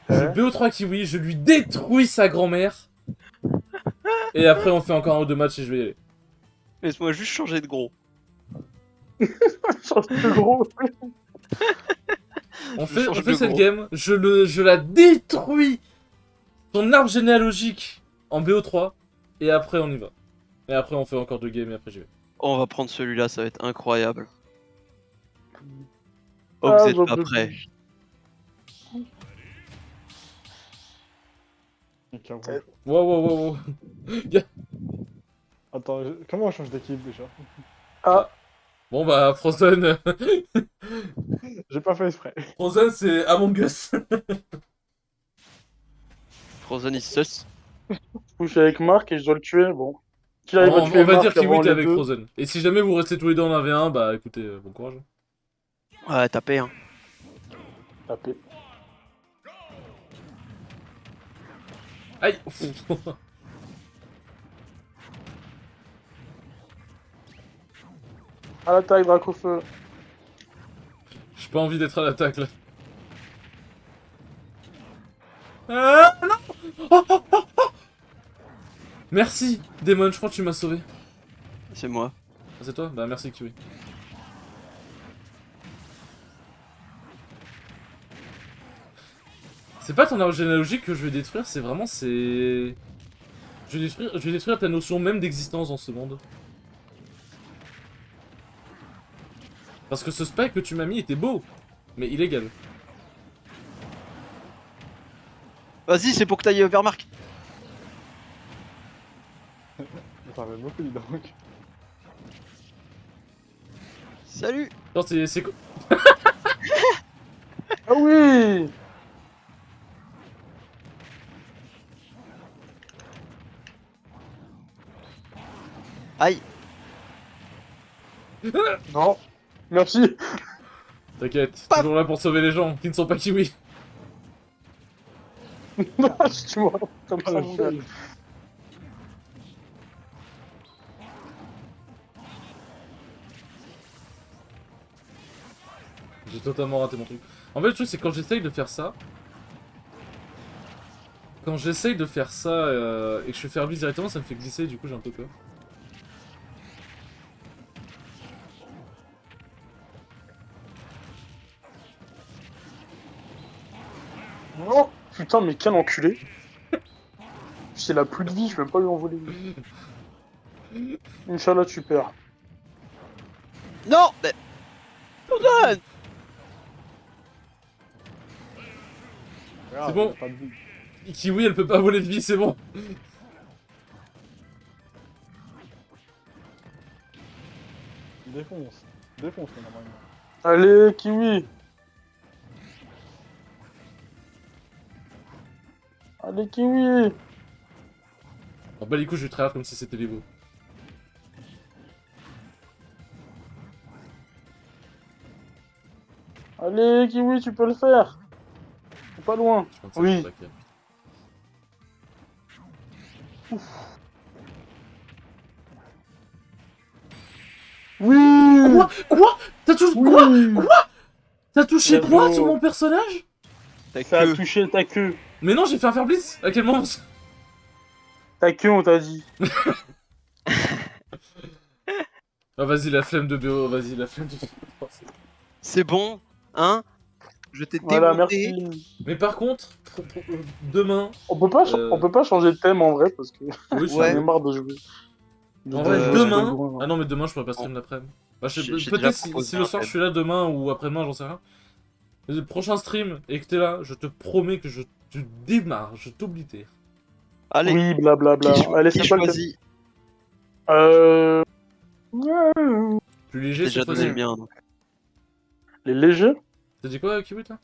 Je Ouais. BO3 Kiwi, je lui détruis sa grand-mère. Et après, on fait encore un ou deux matchs et je vais y aller. Laisse-moi juste changer de gros. Change de gros. On Je fait change de cette gros. game. Je la détruis. Son arbre généalogique en BO3. Et après, on y va. Et après, on fait encore deux games et après, j'y vais. Oh, on va prendre celui-là, ça va être incroyable. Oh, Ah, vous êtes j'en pas peux prêts. plus. Ok, ouais. Wow. Attends, comment on change d'équipe déjà? Ah, Bon bah, Frozen... J'ai pas fait exprès. Frozen, c'est Among Us. Frozen is sus. je suis avec Marc et je dois le tuer. Bon. Qui arrive à On tuer va dire Marc Kiwi, avant t'es les avec deux. Frozen. Et si jamais vous restez tous les deux en 1v1, bah écoutez, bon courage. Ouais, tapé, hein. Tapé. Aïe. À l'attaque, Dracofeu. J'ai pas envie d'être à l'attaque là. Ah, non. Oh. Merci, Demon, je crois que tu m'as sauvé. C'est moi. Ah, c'est toi? Bah merci Kiwi. C'est pas ton arbre généalogique que je vais détruire, c'est vraiment c'est... Je vais détruire ta notion même d'existence dans ce monde. Parce que ce spike que tu m'as mis était beau, mais illégal. Vas-y, c'est pour que t'ailles vers Marc. Ça va beaucoup, dis donc. Salut. Non, c'est quoi? Ah oui. Aïe. Non. Merci. T'inquiète, Paf. toujours là pour sauver les gens qui ne sont pas Kiwi. Tu vois, comme Ah, ça, le mon gars. fail. J'ai totalement raté mon truc. En fait, le truc, c'est quand j'essaye de faire ça... Quand j'essaye de faire ça et que je fais faire glisse directement, ça me fait glisser, du coup j'ai un peu peur. Oh, putain, mais quel enculé. C'est la plus de vie, je vais même pas lui envoler. Inch'Allah, tu perds. Non. Mais... Frozen. Regarde, bon. y a pas de vie. Kiwi, elle peut pas voler de vie, c'est bon. Défonce. Défonce, normalement. Allez, Kiwi. Allez, Kiwi. En bas les coups, je vais trahir comme si c'était les beaux. Allez, Kiwi, tu peux le faire. C'est pas loin. Je pense que Oui. c'est pas Oui. Quoi? T'as touché Oui. quoi? T'as touché Let's quoi go. sur mon personnage? T'as Ça a que... touché ta queue. Mais non, j'ai fait un faire blitz. À quel moment? Ta queue, on t'a dit. Ah vas-y, la flemme de BO, vas-y, la flemme de BO. C'est bon, hein? Je t'ai Voilà, démonté. merci. Mais par contre, demain... On peut pas changer de thème en vrai parce que Oui, si Ouais. tu j'en ai veux. marre de jouer. En vrai, Euh, demain... Speedrun, Ah hein. non, mais demain, je pourrais pas stream l'après-midi. Bah, J'ai déjà peut-être proposé si le un soir je thème. suis là demain ou après-demain, j'en sais rien. Le prochain stream et que t'es là, je te promets que je te démarre, je t'oblitère. Allez, Oui, blablabla. Allez, qui c'est quoi le thème? choisit? Euh... Plus J'ai léger déjà cette donné fois-ci. le mien. Donc. Les légers? T'as dit quoi, Kiwit, là?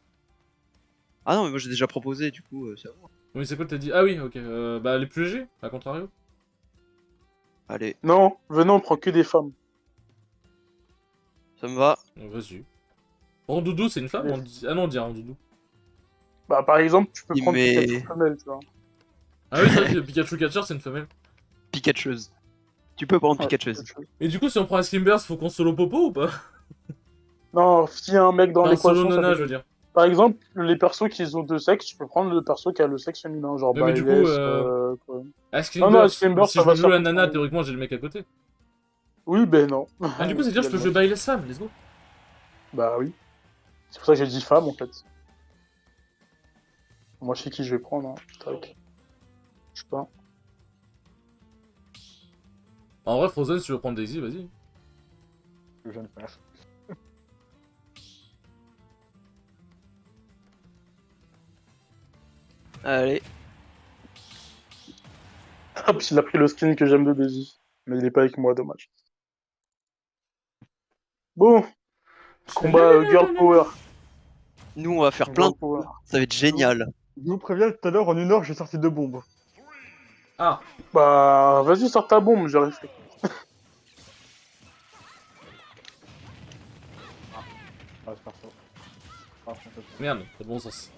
Ah non, mais moi j'ai déjà proposé, du coup, c'est bon. Oui, c'est quoi que t'as dit? Ah oui, ok. Bah, les plus légers, à contrario. Allez, Non, venez, on prend que des femmes. ça me va. Vas-y. Rondoudou, c'est une femme? Allez. On dit... Ah non, on dit Rondoudou. Bah, par exemple, tu peux prendre Mais- Pikachu femelle, tu vois. Ah oui, c'est vrai que Pikachu Catcher, c'est une femelle. Pikachueuse. Tu peux prendre Ouais, Pikachueuse. Pikachu. Et du coup, si on prend un Slimburst, faut qu'on solo popo ou pas? Non, s'il y a un mec dans Enfin, solo l'équation, ça nana, peut- je veux dire. Par exemple, les persos qui ont deux sexes, tu peux prendre le perso qui a le sexe féminin, genre Ouais, mais du coup, Byleth, quoi. À Non, Slimburst, Slimburst, si ça je va veux se jouer la faire nana, pour- théoriquement, j'ai le mec à côté. Oui, ben non. Ah, du coup, c'est dire que je peux jouer Byleth femme, let's go. Bah oui. C'est pour ça que j'ai dit femme, en fait. Moi, je sais qui je vais prendre, hein. Tac. Je sais pas. En vrai, Frozen, si tu veux prendre Daisy, vas-y. Je viens de faire. Allez. Hop, il a pris le skin que j'aime de Daisy. Mais il est pas avec moi, dommage. Bon. Combat Girl Power. Nous, on va faire plein Girl de... Power. Ça va être génial. Je vous préviens, tout à l'heure, en 1 heure, j'ai sorti 2 bombes. Ah, Bah, vas-y, sors ta bombe, j'arrive. Ah, c'est parfait. Ah, c'est parfait. merde, pas de bon sens.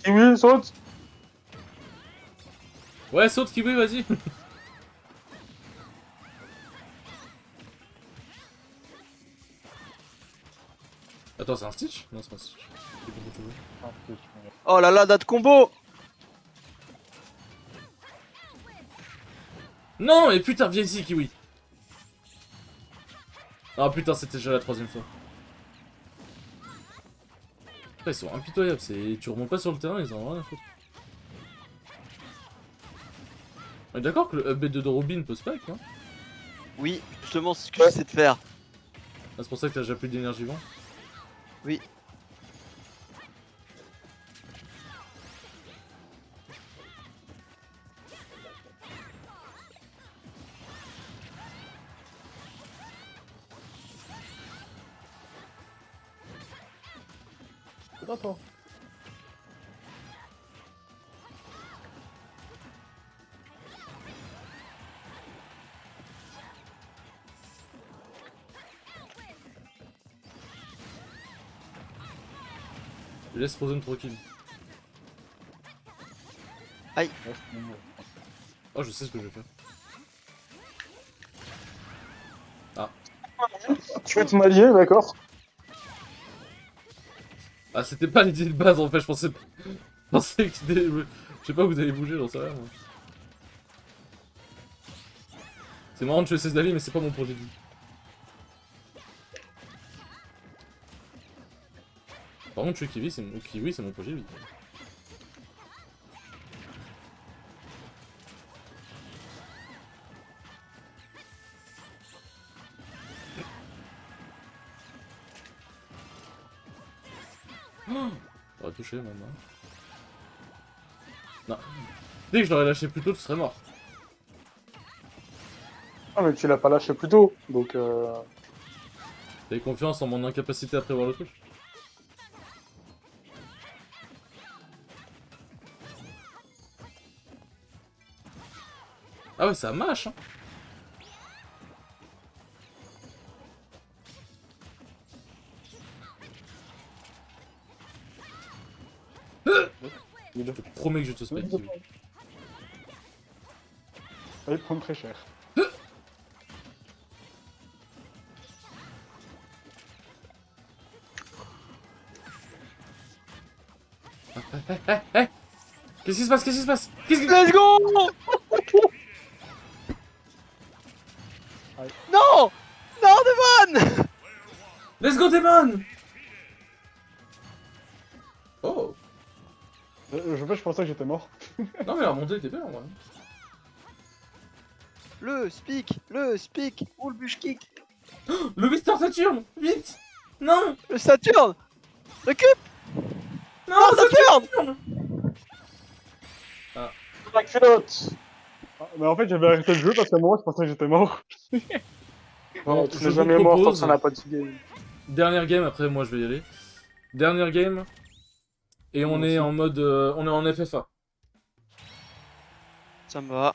Kiwi, saute. Ouais, saute Kiwi, vas-y. Attends, c'est un Stitch? Non, c'est pas un Stitch. C'est beaucoup trop joué. Ah, c'est super. Oh là là, date combo. Non, mais putain, viens ici, Kiwi. Ah putain, c'était déjà la 3ème fois. Putain, ils sont impitoyables, tu remontes pas sur le terrain, ils en ont rien à foutre. On est d'accord que le up B2 de Robin peut spike, hein? Oui, justement, c'est ce que Ouais. j'essaie de faire. Ah, c'est pour ça que t'as déjà plus d'énergie vent. Oui. C'est pas toi. Je laisse Frozen tranquille. Ouais, c'est bon. Oh, je sais ce que je vais faire. Tu veux te m'allier, d'accord? Ah, c'était pas l'idée de base en fait, je pensais. Je pensais que c'était. Je sais pas où vous allez bouger, j'en sais rien moi. C'est marrant de tuer ses alliés, mais c'est pas mon projet de vie. Par contre, tuer Kiwi, c'est mon projet de vie. Oh, j'aurais touché même. Hein. Non. Dès que je l'aurais lâché plus tôt, tu serais mort. Ah, mais tu l'as pas lâché plus tôt, donc T'avais confiance en mon incapacité à prévoir le truc. Ah ouais, ça mâche, hein. Je te promets que je te spike. Kiwi. Ça va prendre très cher. Qu'est-ce qui se passe? Qu'est-ce qui se passe? Let's go. Aïe. Non. Non, Devon. Let's go, Demon! Oh! Je pensais que j'étais mort. Non, mais la remontée était belle en vrai. Le speak, ou le bush kick. Le Mister Saturne! Vite! Non! Le Saturne. Récup. Non, Non, Saturne! Saturne. La culotte. Ah, mais en fait, j'avais arrêté le jeu parce qu'à un moment, je pensais que j'étais mort. Bon, Tu je n'es vous jamais mort tant que propose- ça n'a pas de game. Dernière game, après moi je vais y aller. Dernière game. Et on est en mode. On est en FFA. Ça me va.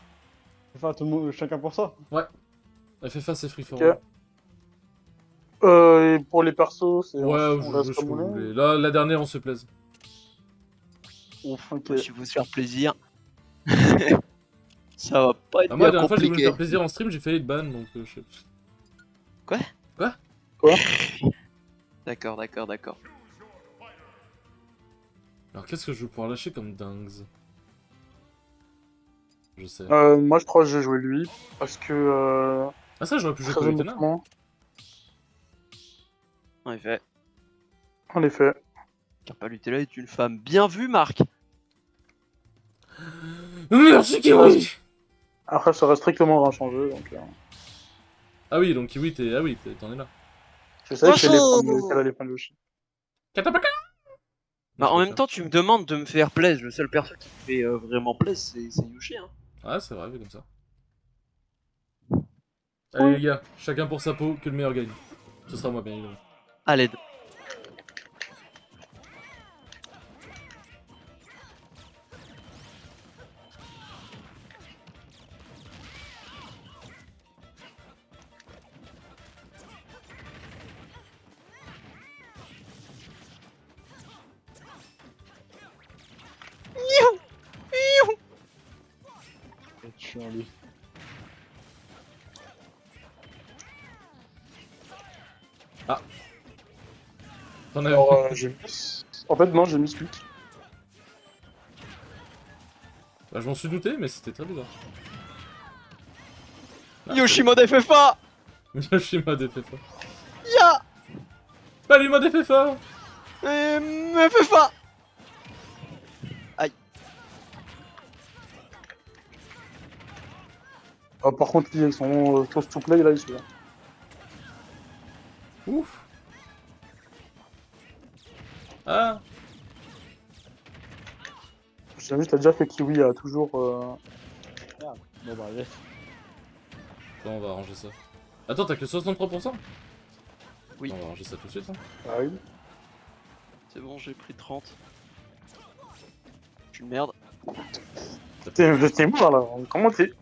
Enfin, tout le monde, chacun pour ça. FFA c'est free for Ok. all. Et pour les persos, c'est Ouais, on je reste joue ce que comme vous on est. voulez. Là, la dernière, on se plaise. Ouf, Ok. si vous se faire plaisir. Ça va pas être Ah, moi, la bien dernière fois, j'ai voulu me compliqué. faire plaisir en stream, j'ai failli être ban donc je sais. D'accord. Alors, qu'est-ce que je vais pouvoir lâcher comme dingues? Je sais. Moi, je crois que j'ai joué lui parce que Ah, ça, j'aurais pu jouer très Polytena. honnêtement, En effet, en effet. Carpalutella est une femme bien vue, Marc. Merci, Kiwi! Après, ça reste strictement inchangé, donc Ah oui, donc Kiwi, t'es. Ah oui, t'en es là. je savais Attention qu'elle allait prendre le chien. Katapaka! Bah, Je en peux même faire. temps, tu me demandes de me faire plaisir. Le seul perso qui me fait vraiment plaisir, c'est Yoshi. Hein. Ah, c'est vrai, vu comme ça. Allez, les gars, chacun pour sa peau, que le meilleur gagne. Ce sera moi, bien évidemment. À l'aide. Je suis en lui. T'en as Alors, j'ai mis... En fait, non, j'ai mis celui. Bah, je m'en suis douté, mais c'était très bizarre. Ah, Yoshi mode FFA. c'est- Yoshi m'a FFA. Ya. Salut, mode FFA! FFA. Ah, par contre, lui, avec son toast to play, là, il se là. Ouf! Ah! J'ai juste à dire que Kiwi a toujours. Bon, bah, allez. Bon, on va arranger ça. Attends, t'as que 63%? Oui. On va arranger ça tout de suite. Hein. Ah oui. C'est bon, j'ai pris 30. Je suis une merde. T'es mort là, comment t'es?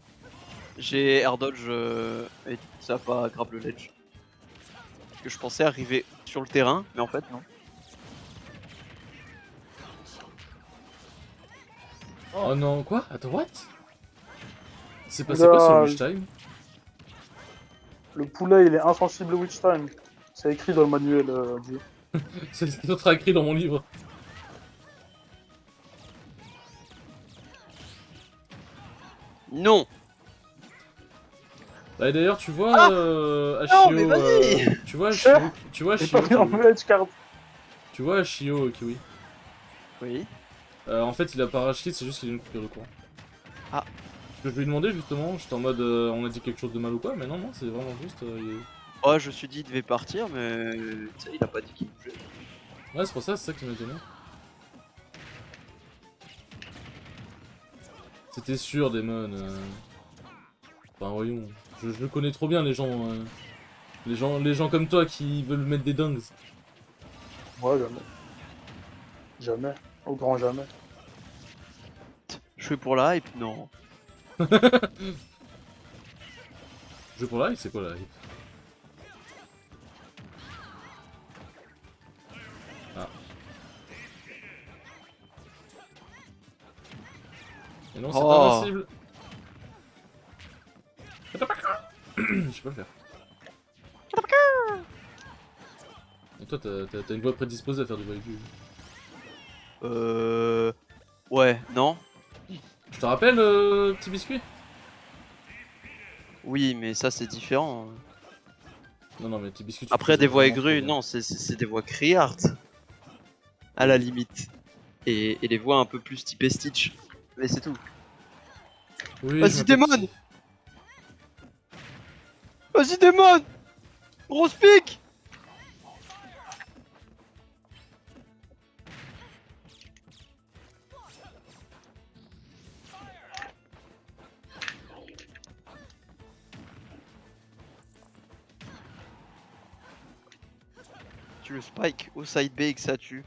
J'ai air dodge et du coup, ça a pas grave le ledge. Parce que je pensais arriver sur le terrain, mais en fait non. Oh non, quoi? Attends, what? C'est passé quoi sur le Wish Time? Le poulet il est insensible au witch time. C'est écrit dans le manuel du jeu. C'est notre écrit dans mon livre. Non. Bah, d'ailleurs, tu vois, Non, Ashio, mais vas-y. tu vois, Ashio, tu vois, J'ai pas Ashio, pris en edge card. tu vois, Ashio, Kiwi. Oui. En fait, il a pas rage c'est juste qu'il a une coupure de courant. Ah. Parce que je lui ai demandé justement, j'étais en mode, on a dit quelque chose de mal ou quoi, mais non, non, c'est vraiment juste. Oh, je me suis dit il devait partir, mais tu sais, il a pas dit qu'il bougeait. Ouais, c'est pour ça, c'est ça qui m'a étonné. C'était sûr, Damon. Enfin, voyons. Je le connais trop bien, les gens. Les gens comme toi qui veulent mettre des dingues. Ouais, jamais. Jamais. Au grand jamais. Je fais pour la hype, non. Jeu pour la hype, c'est quoi la hype? Ah. Et non, c'est Oh. invincible. Je sais pas le faire. Et toi, t'as une voix prédisposée à faire du voyage. Ouais, non. Je te rappelle, petit biscuit? Oui, mais ça c'est différent. Non, non, mais petit biscuit, tu Après, faisais des voix vraiment trop aigrues, bien. non, c'est des voix criardes. À la limite. Et les voix un peu plus typées Stitch. Mais c'est tout. Oui, je Vas-y, m'appelle démon! petit. Vas-y, démon! Grosse pique! Tu le spike au side B et que ça tue.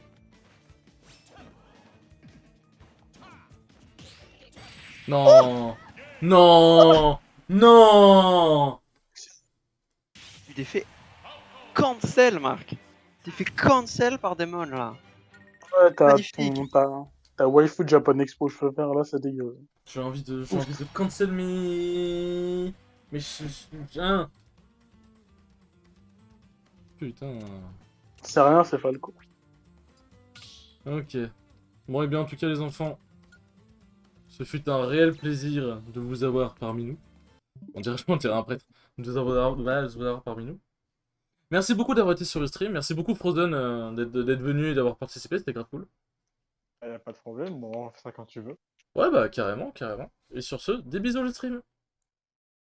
Non! Non! Non! Tu t'es fait cancel, Marc. T'es fait cancel par Demon là. Ouais, Magnifique. ta waifu Japan Expo cheveux verts là, c'est dégueu. J'ai envie de Ouf. cancel mes... Hein. Putain. C'est rien, c'est Falco. Ok. Bon, et bien, en tout cas, les enfants, ce fut un réel plaisir de vous avoir parmi nous. On dirait un prêtre. De vous avoir parmi nous. Merci beaucoup d'avoir été sur le stream. Merci beaucoup, Frozen, d'être venu et d'avoir participé. C'était grave cool. Y a pas de problème, bon, on fait ça quand tu veux. Ouais, bah, carrément, carrément. Et sur ce, des bisous le stream.